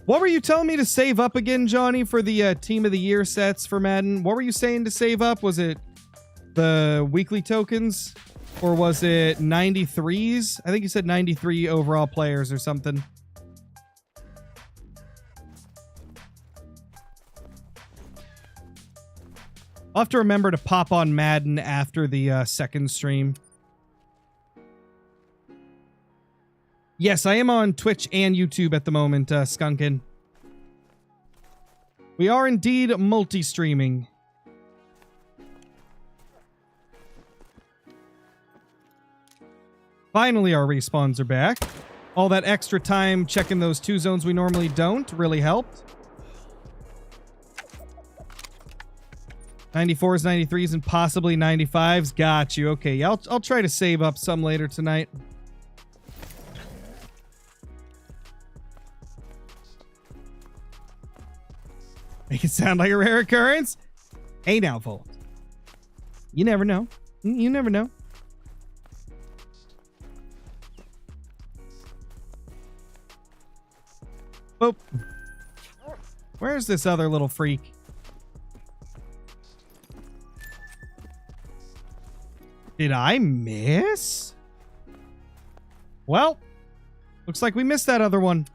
What were you telling me to save up again, Johnny, for the Team of the Year sets for Madden? What were you saying to save up? Was it the weekly tokens? Or was it 93s? I think you said 93 overall players or something. I'll have to remember to pop on Madden after the second stream. Yes, I am on Twitch and YouTube at the moment, Skunkin. We are indeed multi-streaming. Finally, our respawns are back. All that extra time checking those 2 zones we normally don't really helped. 94s, 93s, and possibly 95s. Got you. Okay, yeah, I'll try to save up some later tonight. Make it sound like a rare occurrence? Hey now, Volt. You never know. You never know. Boop. Where's this other little freak? Did I miss? Well, looks like we missed that other one.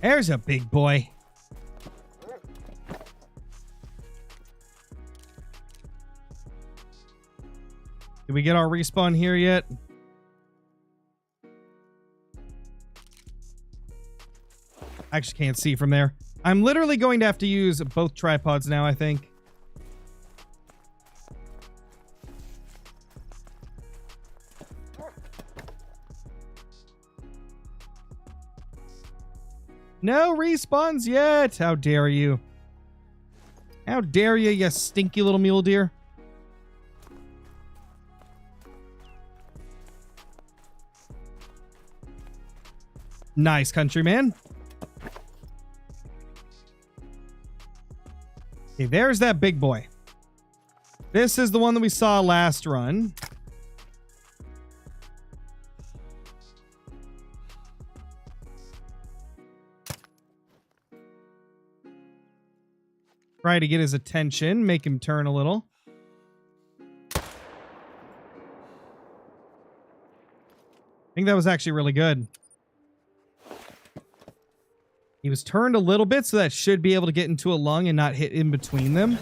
There's a big boy. Did we get our respawn here yet? I actually can't see from there. I'm literally going to have to use both tripods now, I think. No respawns yet. How dare you? How dare you, you stinky little mule deer? Nice, countryman. Okay, there's that big boy. This is the one that we saw last run. Try to get his attention, make him turn a little. I think that was actually really good. He was turned a little bit, so that should be able to get into a lung and not hit in between them.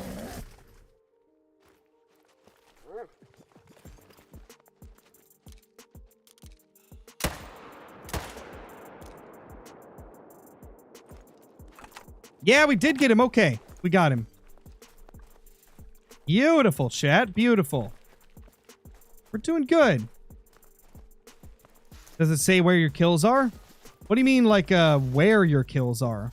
Yeah, we did get him. Okay, we got him. Beautiful, chat. Beautiful. We're doing good. Does it say where your kills are? What do you mean, like, where your kills are?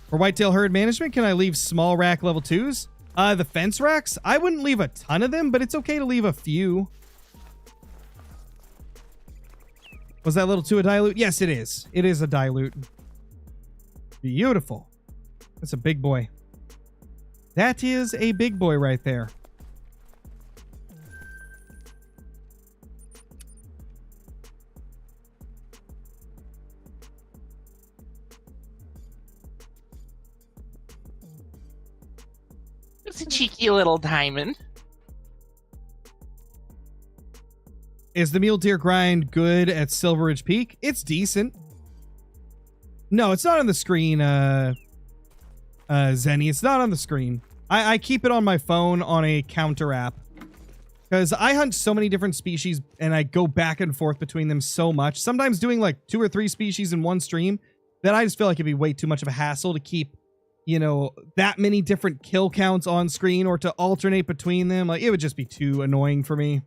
For whitetail herd management, can I leave small rack level 2s? The fence racks? I wouldn't leave a ton of them, but it's okay to leave a few. Was that little 2 a dilute? Yes, it is. It is a dilute. Beautiful. That's a big boy. That is a big boy right there. It's a cheeky little diamond. Is the mule deer grind good at Silver Ridge Peak? It's decent. No, it's not on the screen, Zenny. It's not on the screen. I keep it on my phone on a counter app. Because I hunt so many different species and I go back and forth between them so much. Sometimes doing like 2 or 3 species in one stream that I just feel like it'd be way too much of a hassle to keep, you know, that many different kill counts on screen or to alternate between them. Like, it would just be too annoying for me.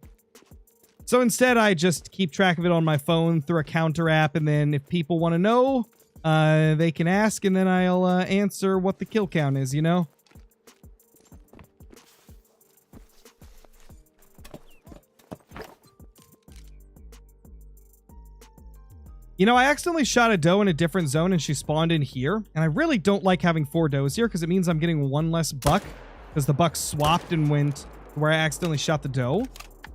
So instead, I just keep track of it on my phone through a counter app. And then if people want to know, they can ask and then I'll answer what the kill count is, you know? You know, I accidentally shot a doe in a different zone and she spawned in here. And I really don't like having 4 does here because it means I'm getting 1 less buck because the buck swapped and went where I accidentally shot the doe.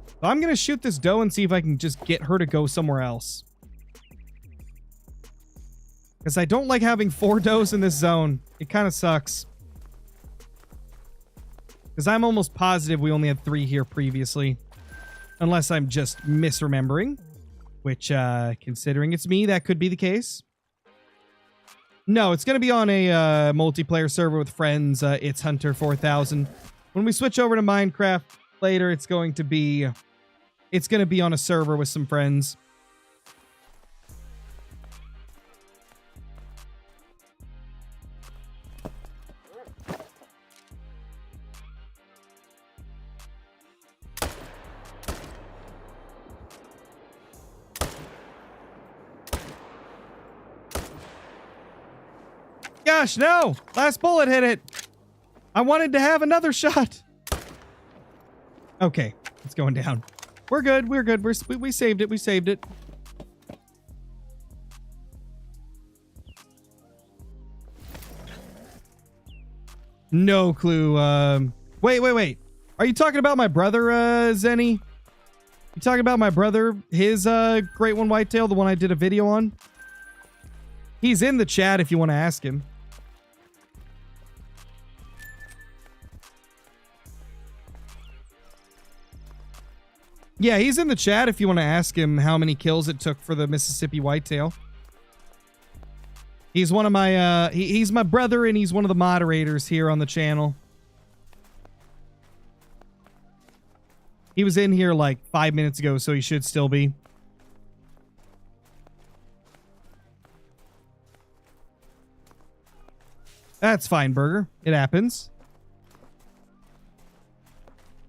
So I'm going to shoot this doe and see if I can just get her to go somewhere else. Because I don't like having 4 does in this zone. It kind of sucks. Because I'm almost positive we only had 3 here previously. Unless I'm just misremembering. Which, considering it's me, that could be the case. No, it's going to be on a multiplayer server with friends. It's Hunter 4000. When we switch over to Minecraft later, it's going to be on a server with some friends. Gosh, no! Last bullet hit it! I wanted to have another shot! Okay, it's going down. We're good, we're good. We saved it, we saved it. No clue. Wait. Are you talking about my brother, Zenny? You talking about my brother? His, Great One Whitetail, the one I did a video on? He's in the chat if you want to ask him. Yeah, he's in the chat if you want to ask him how many kills it took for the Mississippi whitetail. He's one of my, he's my brother and he's one of the moderators here on the channel. He was in here like 5 minutes ago, so he should still be. That's fine, Burger. It happens.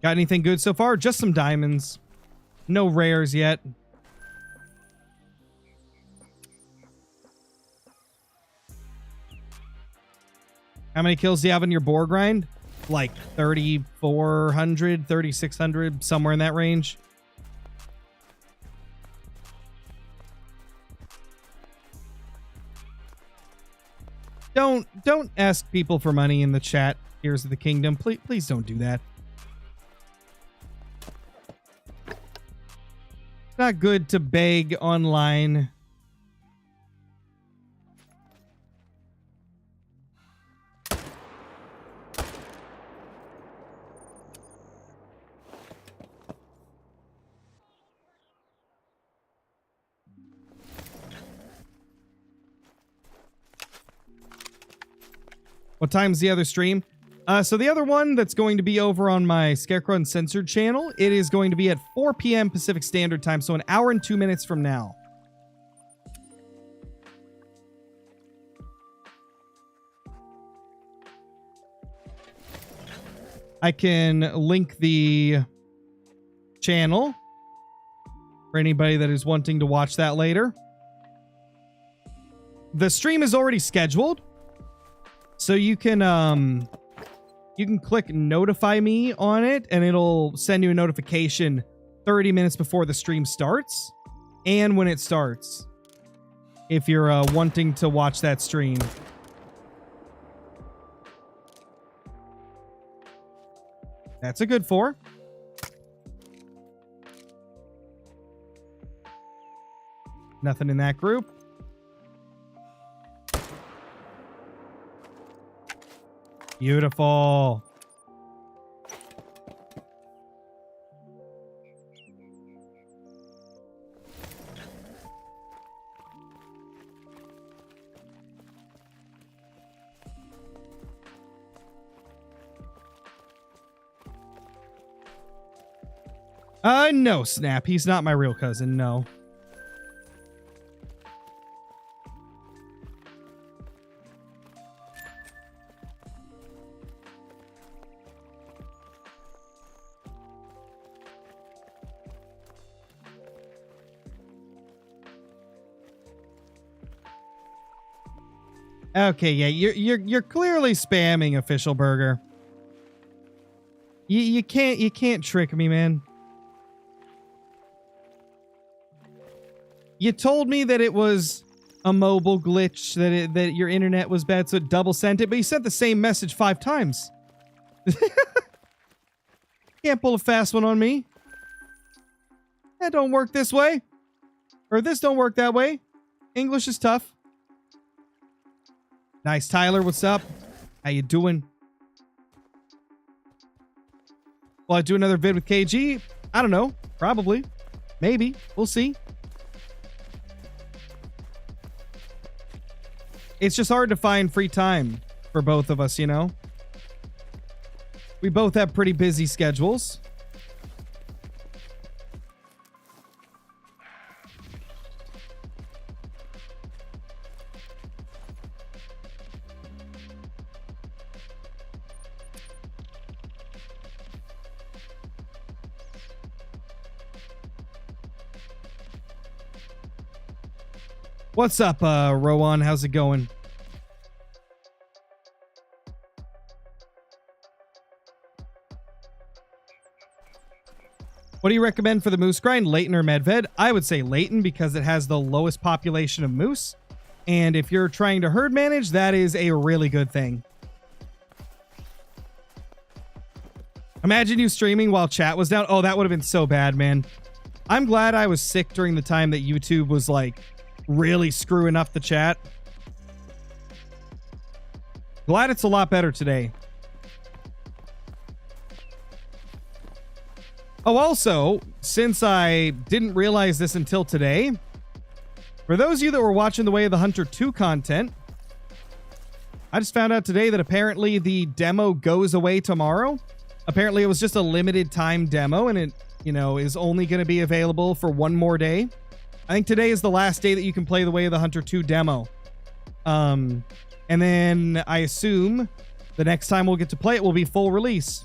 Got anything good so far? Just some diamonds. No rares yet. How many kills do you have in your boar grind? Like 3,400, 3,600, somewhere in that range. Don't ask people for money in the chat. Tears of the Kingdom. Please don't do that. Not good to beg online. What time's the other stream? So the other one that's going to be over on my Scarecrow Uncensored channel, it is going to be at 4 p.m. Pacific Standard Time, so an hour and 2 minutes from now. I can link the channel for anybody that is wanting to watch that later. The stream is already scheduled, so you can click notify me on it and it'll send you a notification 30 minutes before the stream starts and when it starts if you're wanting to watch that stream. That's a good 4. Nothing in that group. Beautiful. No, Snap. He's not my real cousin, no. Okay, yeah, you're clearly spamming Official Burger. You can't trick me, man. You told me that it was a mobile glitch, that your internet was bad, so it double sent it, but you sent the same message 5 times. Can't pull a fast one on me. That don't work this way. Or this don't work that way. English is tough. Nice, Tyler. What's up? How you doing? Will I do another vid with KG? I don't know. Probably. Maybe. We'll see. It's just hard to find free time for both of us, you know? We both have pretty busy schedules. What's up, Rowan? How's it going? What do you recommend for the moose grind, Leighton or Medved? I would say Leighton because it has the lowest population of moose. And if you're trying to herd manage, that is a really good thing. Imagine you streaming while chat was down. Oh, that would have been so bad, man. I'm glad I was sick during the time that YouTube was like really screwing up the chat. Glad it's a lot better today. Oh, also, since I didn't realize this until today, for those of you that were watching the Way of the Hunter 2 content, I just found out today that apparently the demo goes away tomorrow. Apparently it was just a limited time demo and it, you know, is only going to be available for one more day. I think today is the last day that you can play the Way of the Hunter 2 demo. And then I assume the next time we'll get to play it will be full release.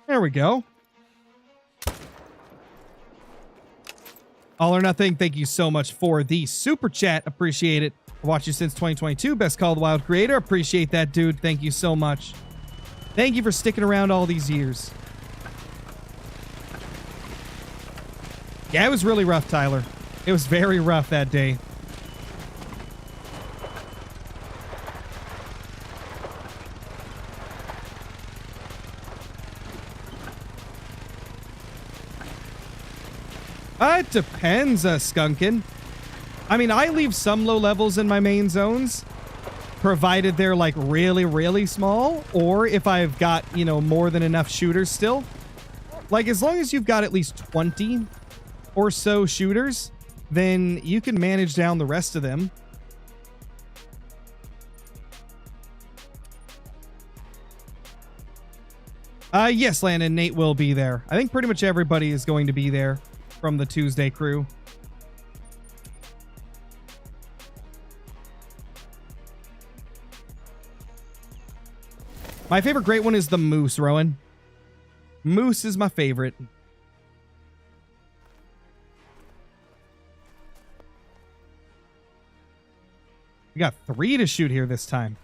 There we go. All or Nothing, thank you so much for the super chat. Appreciate it. I've watched you since 2022. Best Call of the Wild creator. Appreciate that, dude. Thank you so much. Thank you for sticking around all these years. Yeah, it was really rough, Tyler. It was very rough that day. It depends, Skunkin. I mean, I leave some low levels in my main zones, provided they're like really, really small, or if I've got, you know, more than enough shooters still. Like, as long as you've got at least 20 or so shooters, then you can manage down the rest of them. Yes, Landon, Nate will be there. I think pretty much everybody is going to be there from the Tuesday crew. My favorite great one is the moose, Rowan. Moose is my favorite. We got 3 to shoot here this time.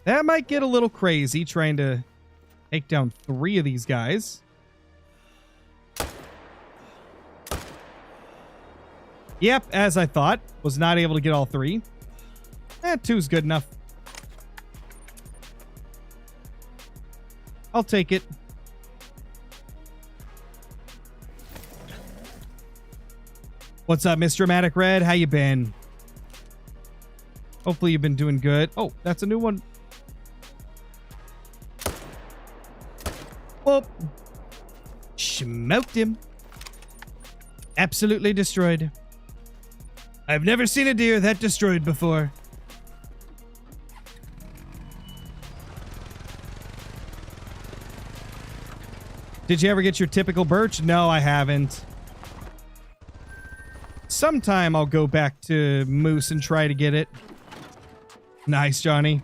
That might get a little crazy trying to Take down 3 of these guys. Yep, as I thought. Was not able to get all 3. 2's good enough. I'll take it. What's up, Mr. Dramatic Red? How you been? Hopefully you've been doing good. Oh, that's a new one. Oh. Smoked him. Absolutely destroyed. I've never seen a deer that destroyed before. Did you ever get your typical birch? No, I haven't. Sometime I'll go back to moose and try to get it. Nice, Johnny.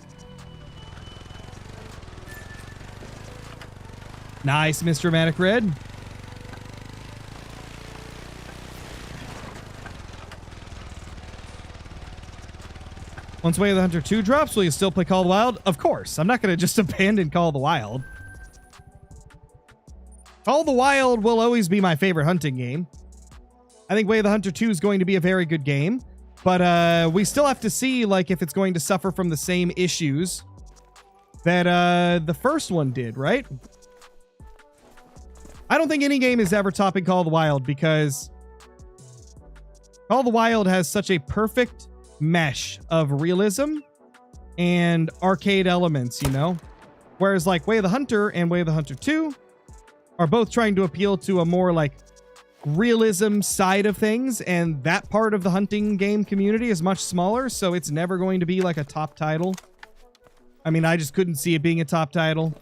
Nice, Mr. Dramatic Red. Once Way of the Hunter 2 drops, will you still play Call of the Wild? Of course. I'm not going to just abandon Call of the Wild. Call of the Wild will always be my favorite hunting game. I think Way of the Hunter 2 is going to be a very good game, but we still have to see like if it's going to suffer from the same issues that the first one did, right? I don't think any game is ever topping Call of the Wild because Call of the Wild has such a perfect mesh of realism and arcade elements, you know? Whereas like Way of the Hunter and Way of the Hunter 2 are both trying to appeal to a more like realism side of things, and that part of the hunting game community is much smaller, so it's never going to be like a top title. I mean, I just couldn't see it being a top title.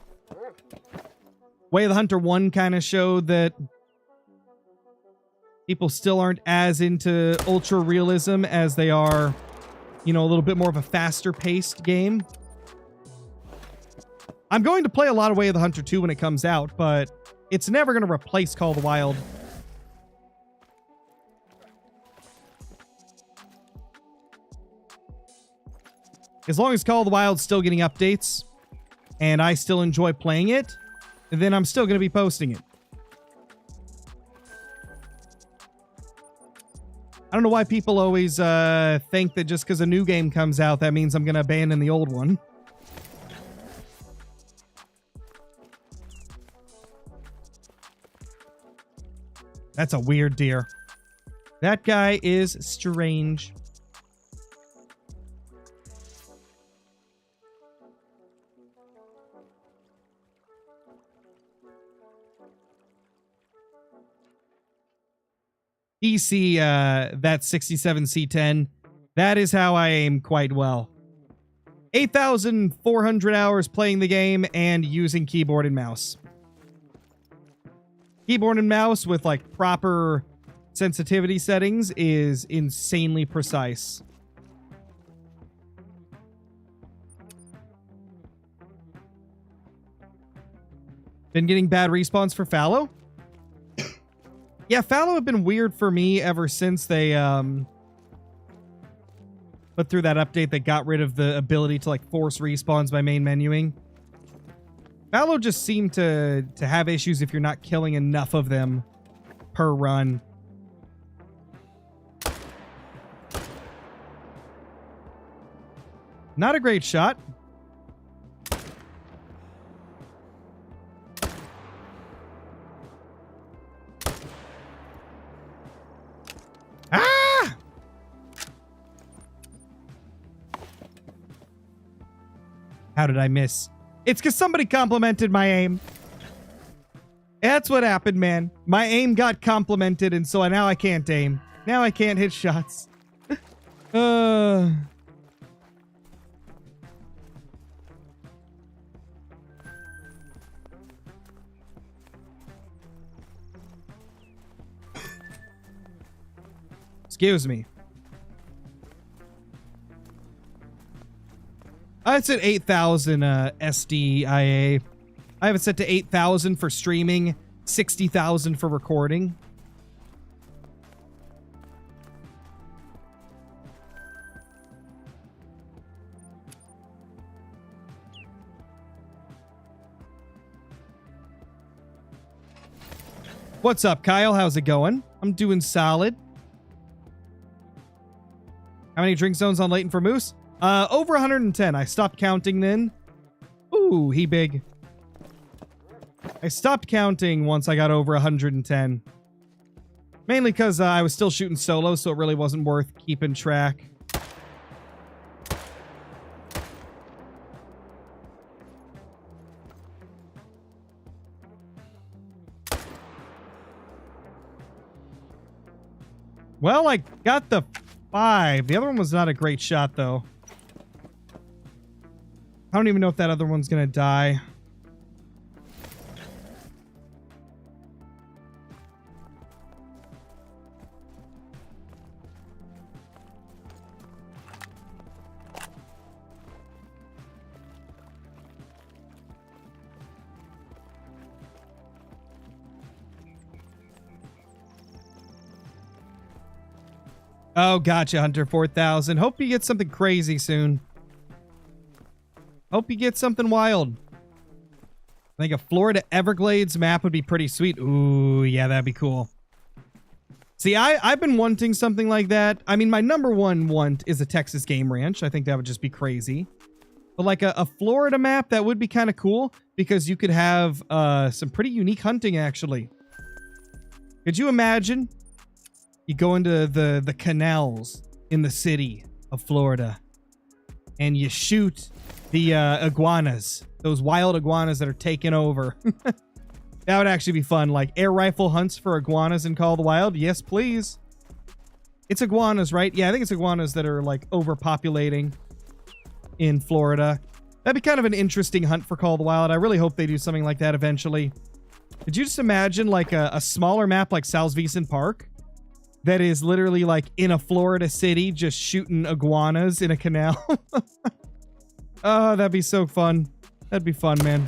Way of the Hunter 1 kind of showed that people still aren't as into ultra realism as they are, you know, a little bit more of a faster paced game. I'm going to play a lot of Way of the Hunter 2 when it comes out, but it's never going to replace Call of the Wild. As long as Call of the Wild's still getting updates and I still enjoy playing it, then I'm still going to be posting it. I don't know why people always think that just because a new game comes out, that means I'm going to abandon the old one. That's a weird deer. That guy is strange. PC, that 67C10. That is how I aim quite well. 8,400 hours playing the game and using keyboard and mouse. Keyboard and mouse with like proper sensitivity settings is insanely precise. Been getting bad respawns for fallow? Yeah, fallow have been weird for me ever since they put through that update that got rid of the ability to like force respawns by main menuing. Fallow just seem to have issues if you're not killing enough of them per run. Not a great shot. Ah! How did I miss? It's because somebody complimented my aim. That's what happened, man. My aim got complimented, and so now I can't aim. Now I can't hit shots. Excuse me. It's at 8,000 SDIA. I have it set to 8,000 for streaming, 60,000 for recording. What's up, Kyle? How's it going? I'm doing solid. How many drink zones on Leighton for Moose? Over 110. I stopped counting then. Ooh, he big. I stopped counting once I got over 110. Mainly because I was still shooting solo, so it really wasn't worth keeping track. Well, I got the 5. The other one was not a great shot, though. I don't even know if that other one's gonna die. Oh, gotcha, Hunter 4000. Hope you get something crazy soon. Hope you get something wild. I think a Florida Everglades map would be pretty sweet. Ooh, yeah, that'd be cool. See, I've been wanting something like that. I mean, my number one want is a Texas Game Ranch. I think that would just be crazy. But like a Florida map, that would be kind of cool because you could have some pretty unique hunting, actually. Could you imagine? You go into the canals in the city of Florida and you shoot the iguanas, those wild iguanas that are taking over. That would actually be fun. Like air rifle hunts for iguanas in Call of the Wild. Yes, please. It's iguanas, right? Yeah, I think it's iguanas that are like overpopulating in Florida. That'd be kind of an interesting hunt for Call of the Wild. I really hope they do something like that eventually. Could you just imagine like a smaller map like Salzwiesen Park that is literally like in a Florida city just shooting iguanas in a canal? Oh, that'd be so fun. That'd be fun, man.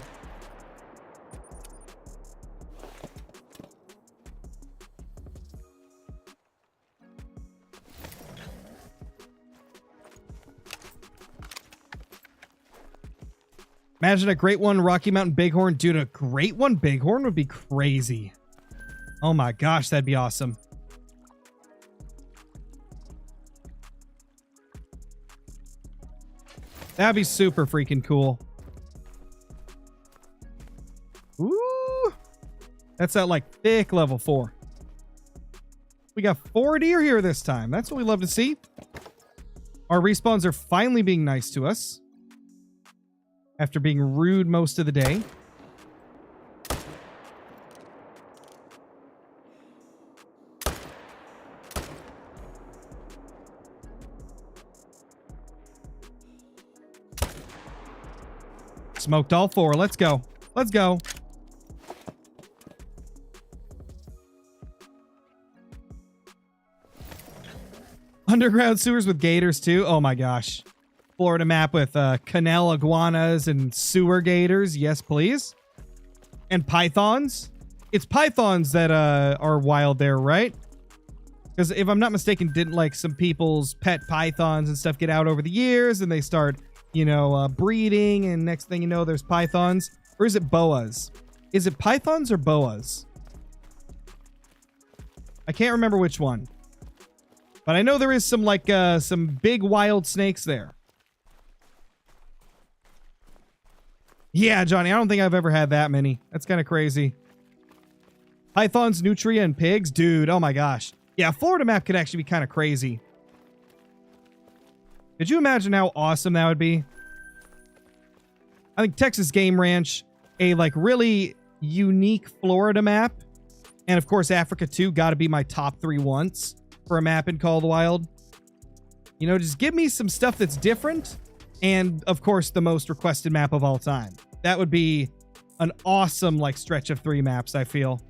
Imagine a Great One Rocky Mountain Bighorn. Dude, a Great One Bighorn would be crazy. Oh my gosh, that'd be awesome. That'd be super freaking cool. Ooh. That's that like thick level 4. We got 4 deer here this time. That's what we love to see. Our respawns are finally being nice to us. After being rude most of the day. Smoked all 4. Let's go. Let's go. Underground sewers with gators too. Oh my gosh. Florida map with canal iguanas and sewer gators. Yes, please. And pythons. It's pythons that are wild there, right? Because if I'm not mistaken, didn't like some people's pet pythons and stuff get out over the years and they start, you know, breeding, and next thing you know, there's pythons? Or is it boas? Is it pythons or boas? I can't remember which one. But I know there is some like some big wild snakes there. Yeah, Johnny, I don't think I've ever had that many. That's kind of crazy. Pythons, nutria, and pigs? Dude, oh my gosh. Yeah, Florida map could actually be kind of crazy. Could you imagine how awesome that would be? I think Texas Game Ranch, a like really unique Florida map, and of course Africa 2 got to be my top 3 once for a map in Call of the Wild. You know, just give me some stuff that's different, and of course the most requested map of all time. That would be an awesome like stretch of 3 maps, I feel.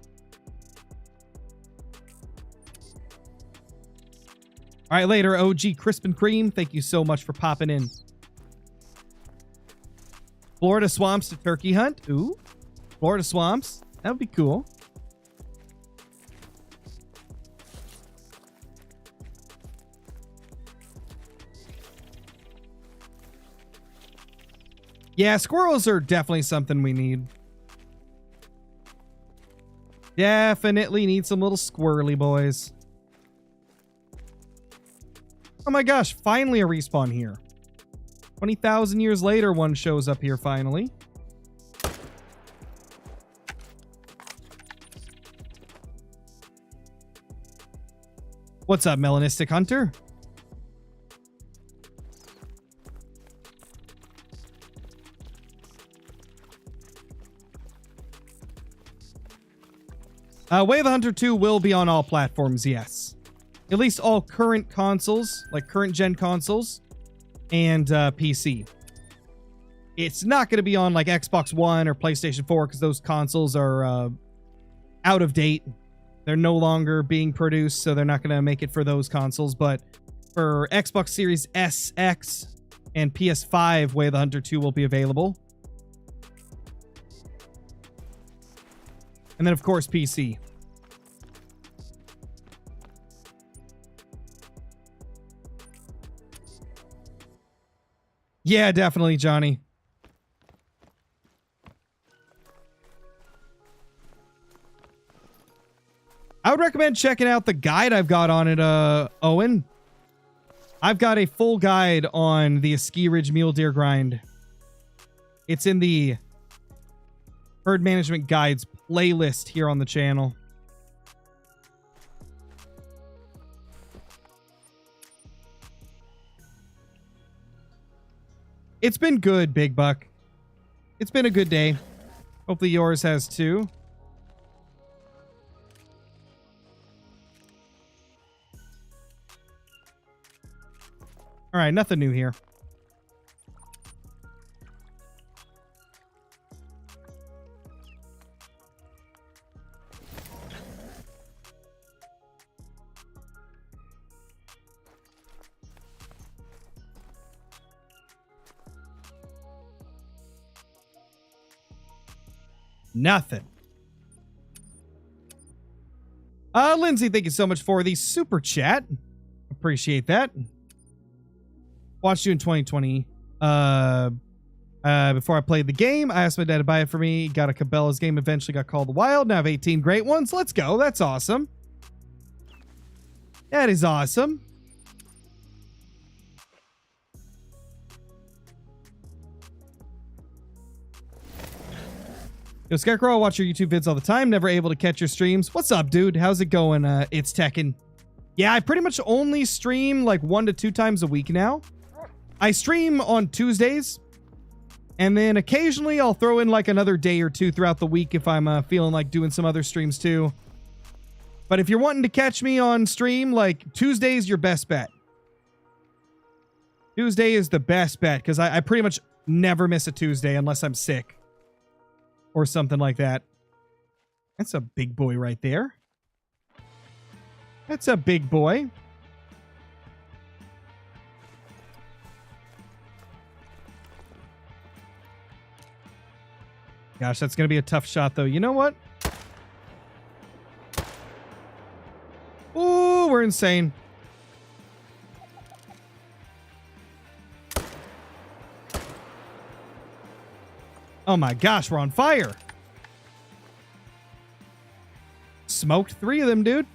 All right, later, OG Crisp and Cream. Thank you so much for popping in. Florida swamps to turkey hunt. Ooh, Florida swamps. That would be cool. Yeah, squirrels are definitely something we need. Definitely need some little squirrely boys. Oh my gosh, finally a respawn here. 20,000 years later, one shows up here finally. What's up, Melanistic Hunter? Way of the Hunter 2 will be on all platforms, yes. At least all current consoles, like current gen consoles, and PC. It's not going to be on like Xbox One or PlayStation 4 because those consoles are out of date. They're no longer being produced, so they're not going to make it for those consoles. But for Xbox Series S, X, and PS5, Way of the Hunter 2 will be available. And then, of course, PC. Yeah, definitely, Johnny. I would recommend checking out the guide I've got on it, Owen. I've got a full guide on the Ski Ridge Mule Deer grind. It's in the Herd Management Guides playlist here on the channel. It's been good, Big Buck. It's been a good day. Hopefully yours has too. All right, nothing new here. Nothing. Lindsay, thank you so much for the super chat. Appreciate that. Watched you in 2020. Before I played the game, I asked my dad to buy it for me. Got a Cabela's game, eventually got called Wild. Now I have 18 great ones. Let's go. That's awesome. That is awesome. Yo, Scarecrow, I watch your YouTube vids all the time. Never able to catch your streams. What's up, dude? How's it going? It's Tekken. Yeah, I pretty much only stream like 1 to 2 times a week now. I stream on Tuesdays. And then occasionally I'll throw in like another day or two throughout the week if I'm feeling like doing some other streams too. But if you're wanting to catch me on stream, like Tuesday's your best bet. Tuesday is the best bet because I pretty much never miss a Tuesday unless I'm sick. Or something like that. That's a big boy right there. That's a big boy. Gosh, that's going to be a tough shot, though. You know what? Ooh, we're insane. Oh my gosh, we're on fire. Smoked 3 of them, dude.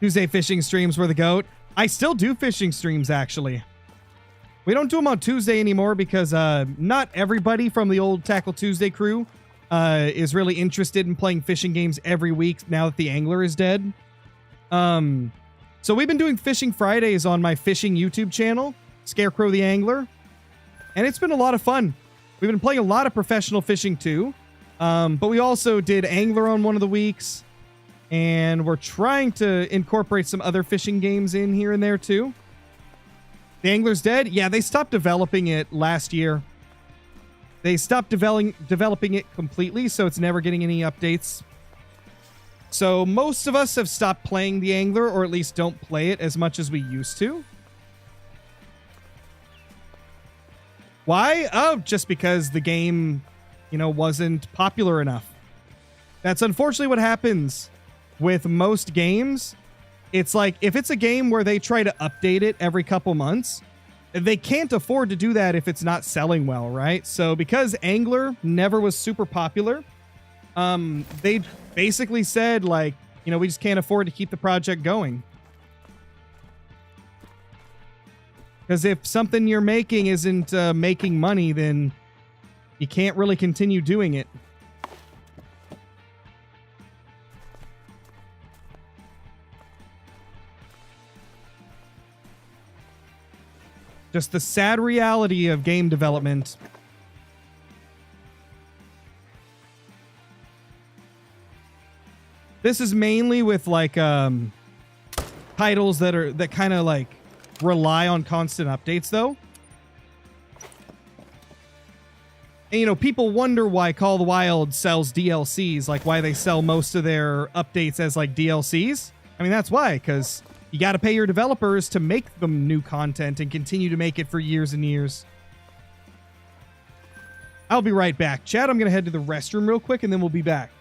Tuesday fishing streams were the GOAT. I still do fishing streams, actually. We don't do them on Tuesday anymore because not everybody from the old Tackle Tuesday crew is really interested in playing fishing games every week now that the angler is dead. So we've been doing Fishing Fridays on my fishing YouTube channel, Scarecrow the Angler, and it's been a lot of fun. We've been playing a lot of professional fishing too, but we also did Angler on one of the weeks, and we're trying to incorporate some other fishing games in here and there too. The Angler's dead? Yeah, they stopped developing it last year. They stopped developing it completely, so it's never getting any updates. So most of us have stopped playing the Angler, or at least don't play it as much as we used to. Why? Oh, just because the game, you know, wasn't popular enough. That's unfortunately what happens with most games. It's like, if it's a game where they try to update it every couple months, they can't afford to do that if it's not selling well, right? So because Angler never was super popular, they basically said, like, you know, we just can't afford to keep the project going. Because if something you're making isn't making money, then you can't really continue doing it. Just the sad reality of game development. This is mainly with like titles that kind of like rely on constant updates though. And you know, people wonder why Call of the Wild sells DLCs, like why they sell most of their updates as like DLCs. I mean, that's why, because you got to pay your developers to make them new content and continue to make it for years and years. I'll be right back. Chat, I'm going to head to the restroom real quick and then we'll be back.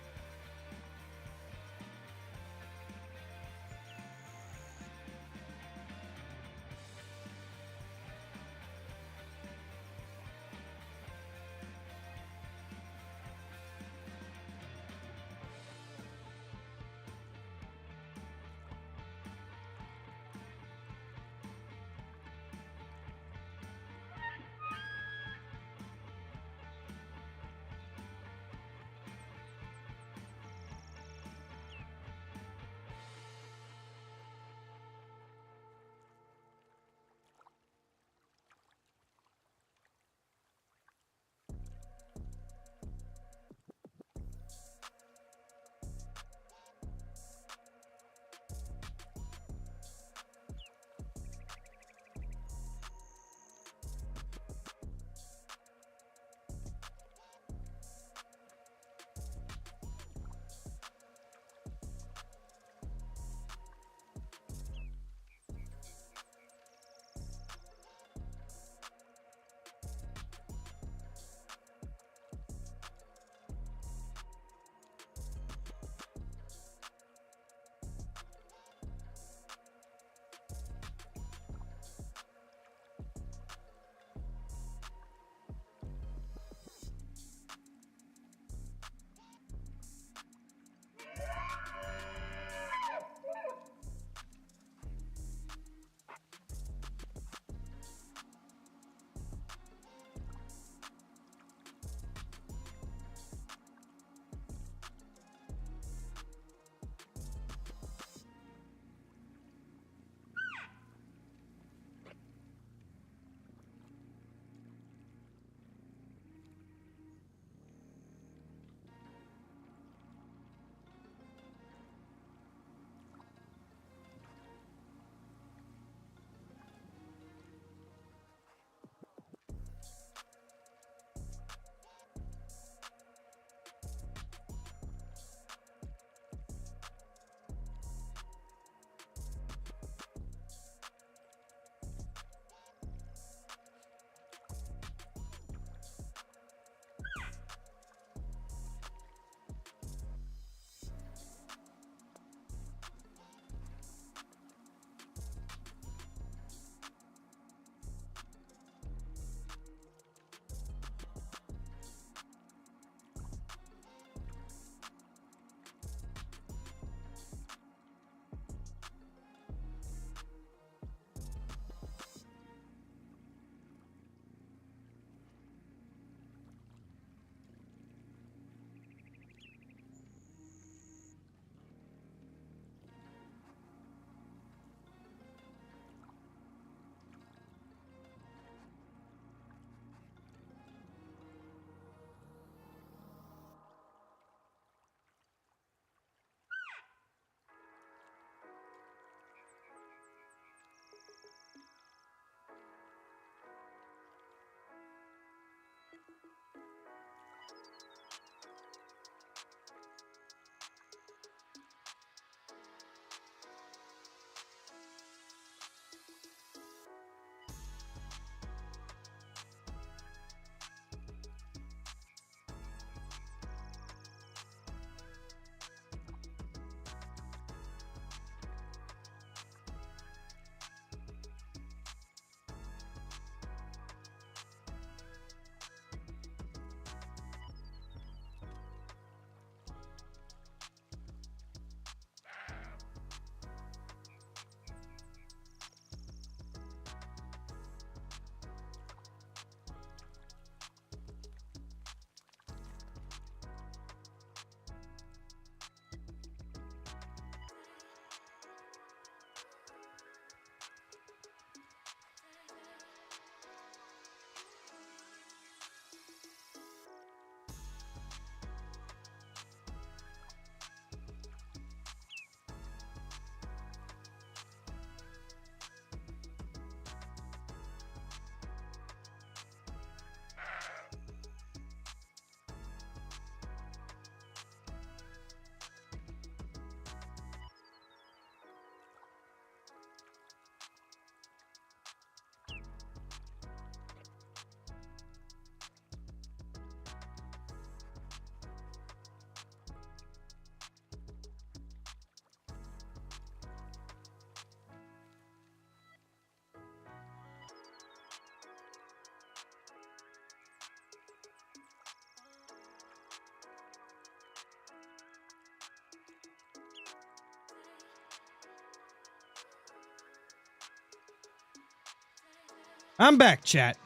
I'm back, chat.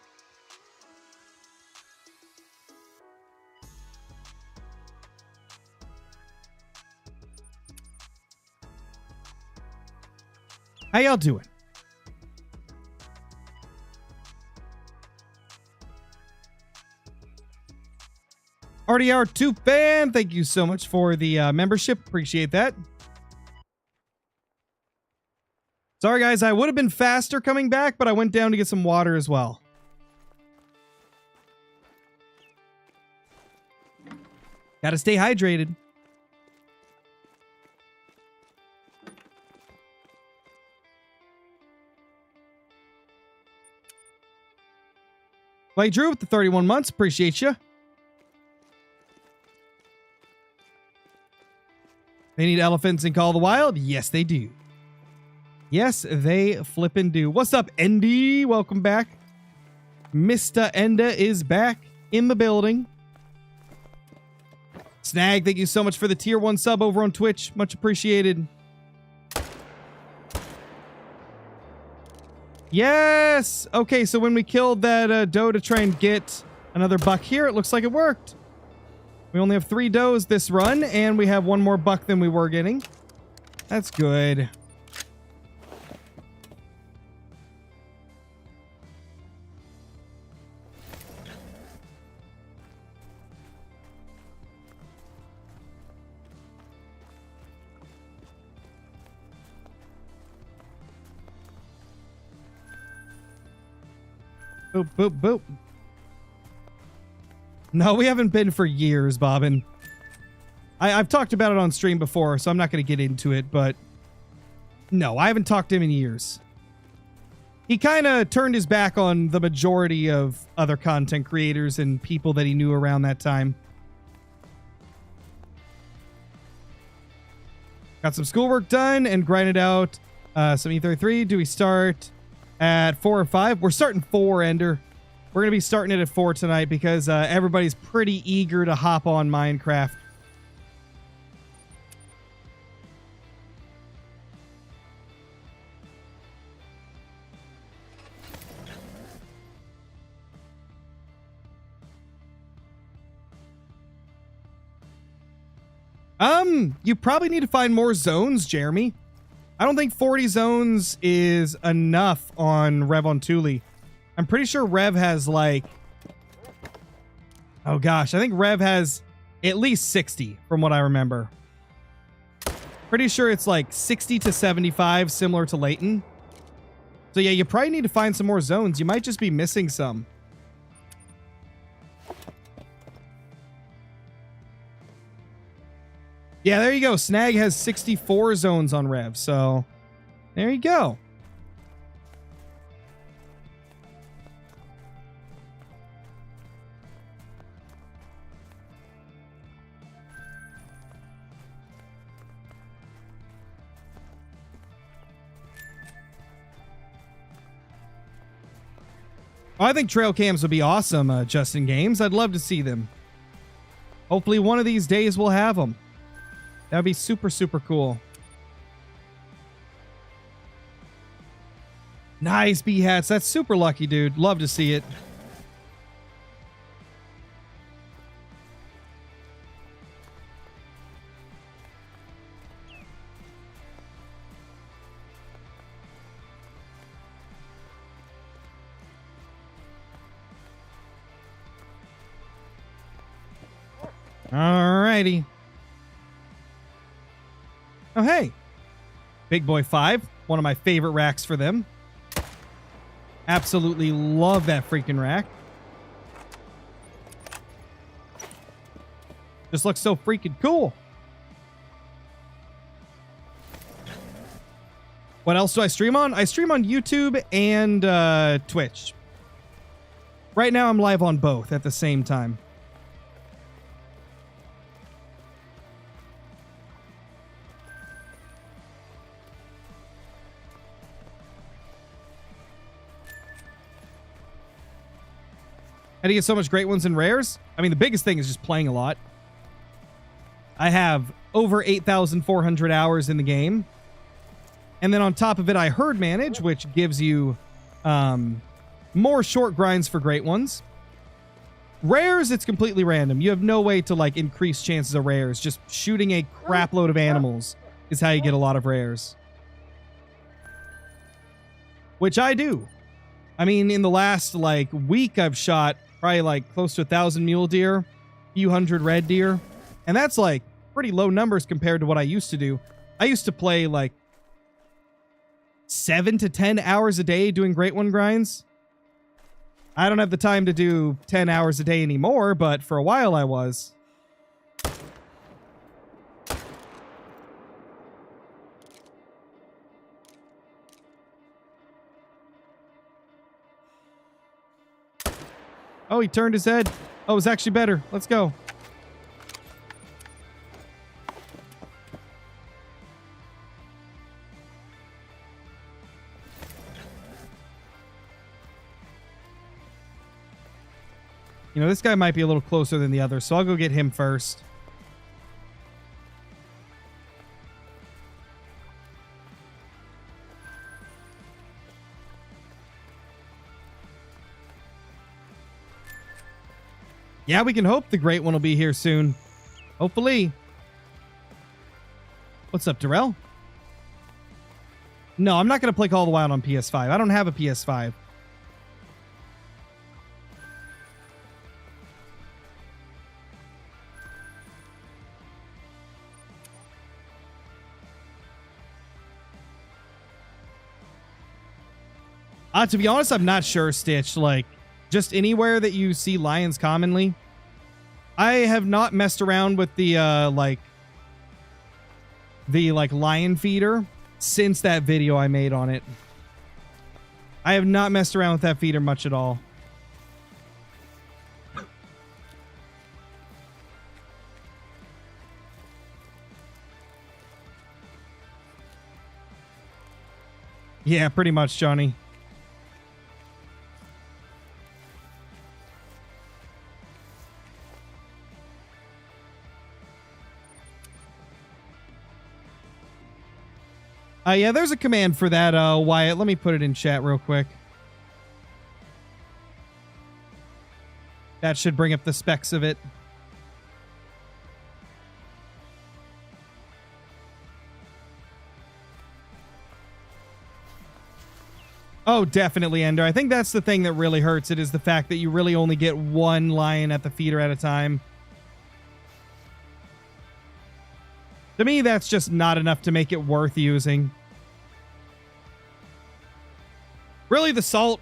How y'all doing? RDR2 fan, thank you so much for the membership. Appreciate that. Sorry, guys, I would have been faster coming back, but I went down to get some water as well. Gotta stay hydrated. Like Drew with the 31 months. Appreciate you. They need elephants in Call of the Wild? Yes, they do. Yes, they flippin' do. What's up, Endy? Welcome back. Mr. Enda is back in the building. Snag, thank you so much for the tier 1 sub over on Twitch. Much appreciated. Yes! Okay, so when we killed that doe to try and get another buck here, it looks like it worked. We only have 3 does this run, and we have 1 more buck than we were getting. That's good. Boop, boop, boop. No, we haven't been for years, Bobbin. I've talked about it on stream before, so I'm not going to get into it, but no, I haven't talked to him in years. He kind of turned his back on the majority of other content creators and people that he knew around that time. Got some schoolwork done and grinded out some E33. Do we start at 4 or 5? We're starting 4, Ender. We're going to be starting it at 4 tonight because everybody's pretty eager to hop on Minecraft. You probably need to find more zones, Jeremy. I don't think 40 zones is enough on Rev on Thule. I'm pretty sure Rev has like... Oh gosh, I think Rev has at least 60 from what I remember. Pretty sure it's like 60 to 75, similar to Layton. So yeah, you probably need to find some more zones. You might just be missing some. Yeah, there you go. Snag has 64 zones on Rev, so there you go. I think trail cams would be awesome, Justin Games. I'd love to see them. Hopefully one of these days we'll have them. That'd be super, super cool. Nice B-hats. That's super lucky, dude. Love to see it. Alrighty. Oh, hey. Big Boy 5. One of my favorite racks for them. Absolutely love that freaking rack. Just looks so freaking cool. What else do I stream on? I stream on YouTube and Twitch. Right now I'm live on both at the same time. How do you get so much great ones and rares? I mean, the biggest thing is just playing a lot. I have over 8,400 hours in the game. And then on top of it, I herd manage, which gives you, more short grinds for great ones. Rares, it's completely random. You have no way to like increase chances of rares. Just shooting a crap load of animals is how you get a lot of rares. Which I do. I mean, in the last like week, I've shot probably like close to 1,000 mule deer, a few hundred red deer. And that's like pretty low numbers compared to what I used to do. I used to play like 7 to 10 hours a day doing great one grinds. I don't have the time to do 10 hours a day anymore, but for a while I was. Oh, he turned his head. Oh, it was actually better. Let's go. You know, this guy might be a little closer than the other, so I'll go get him first. Yeah, we can hope the great one will be here soon. Hopefully. What's up, Darrell? No, I'm not going to play Call of the Wild on PS5. I don't have a PS5. To be honest, I'm not sure, Stitch. Like, just anywhere that you see lions commonly. I have not messed around with the lion feeder since that video I made on it. I have not messed around with that feeder much at all. Yeah, pretty much, Johnny. Yeah, there's a command for that, Wyatt. Let me put it in chat real quick. That should bring up the specs of it. Oh, definitely, Ender. I think that's the thing that really hurts it, is the fact that you really only get one lion at the feeder at a time. To me, that's just not enough to make it worth using. Really, the salt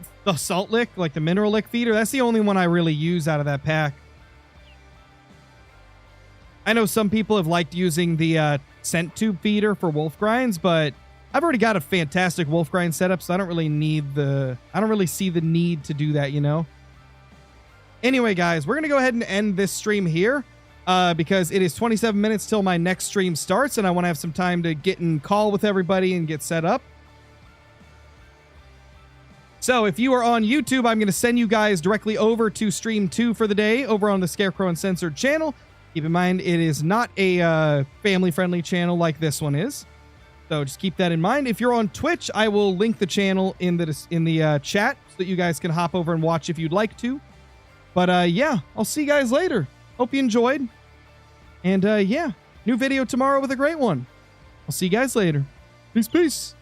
lick, like the mineral lick feeder, that's the only one I really use out of that pack. I know some people have liked using the scent tube feeder for wolf grinds, but I've already got a fantastic wolf grind setup, so I don't really see the need to do that, you know? Anyway, guys, we're going to go ahead and end this stream here. Because it is 27 minutes till my next stream starts, and I want to have some time to get in call with everybody and get set up. So if you are on YouTube, I'm going to send you guys directly over to stream 2 for the day over on the Scarecrow Uncensored channel. Keep in mind, it is not a family-friendly channel like this one is. So just keep that in mind. If you're on Twitch, I will link the channel in the chat so that you guys can hop over and watch if you'd like to. But yeah, I'll see you guys later. Hope you enjoyed. And yeah, new video tomorrow with a great one. I'll see you guys later. Peace, peace.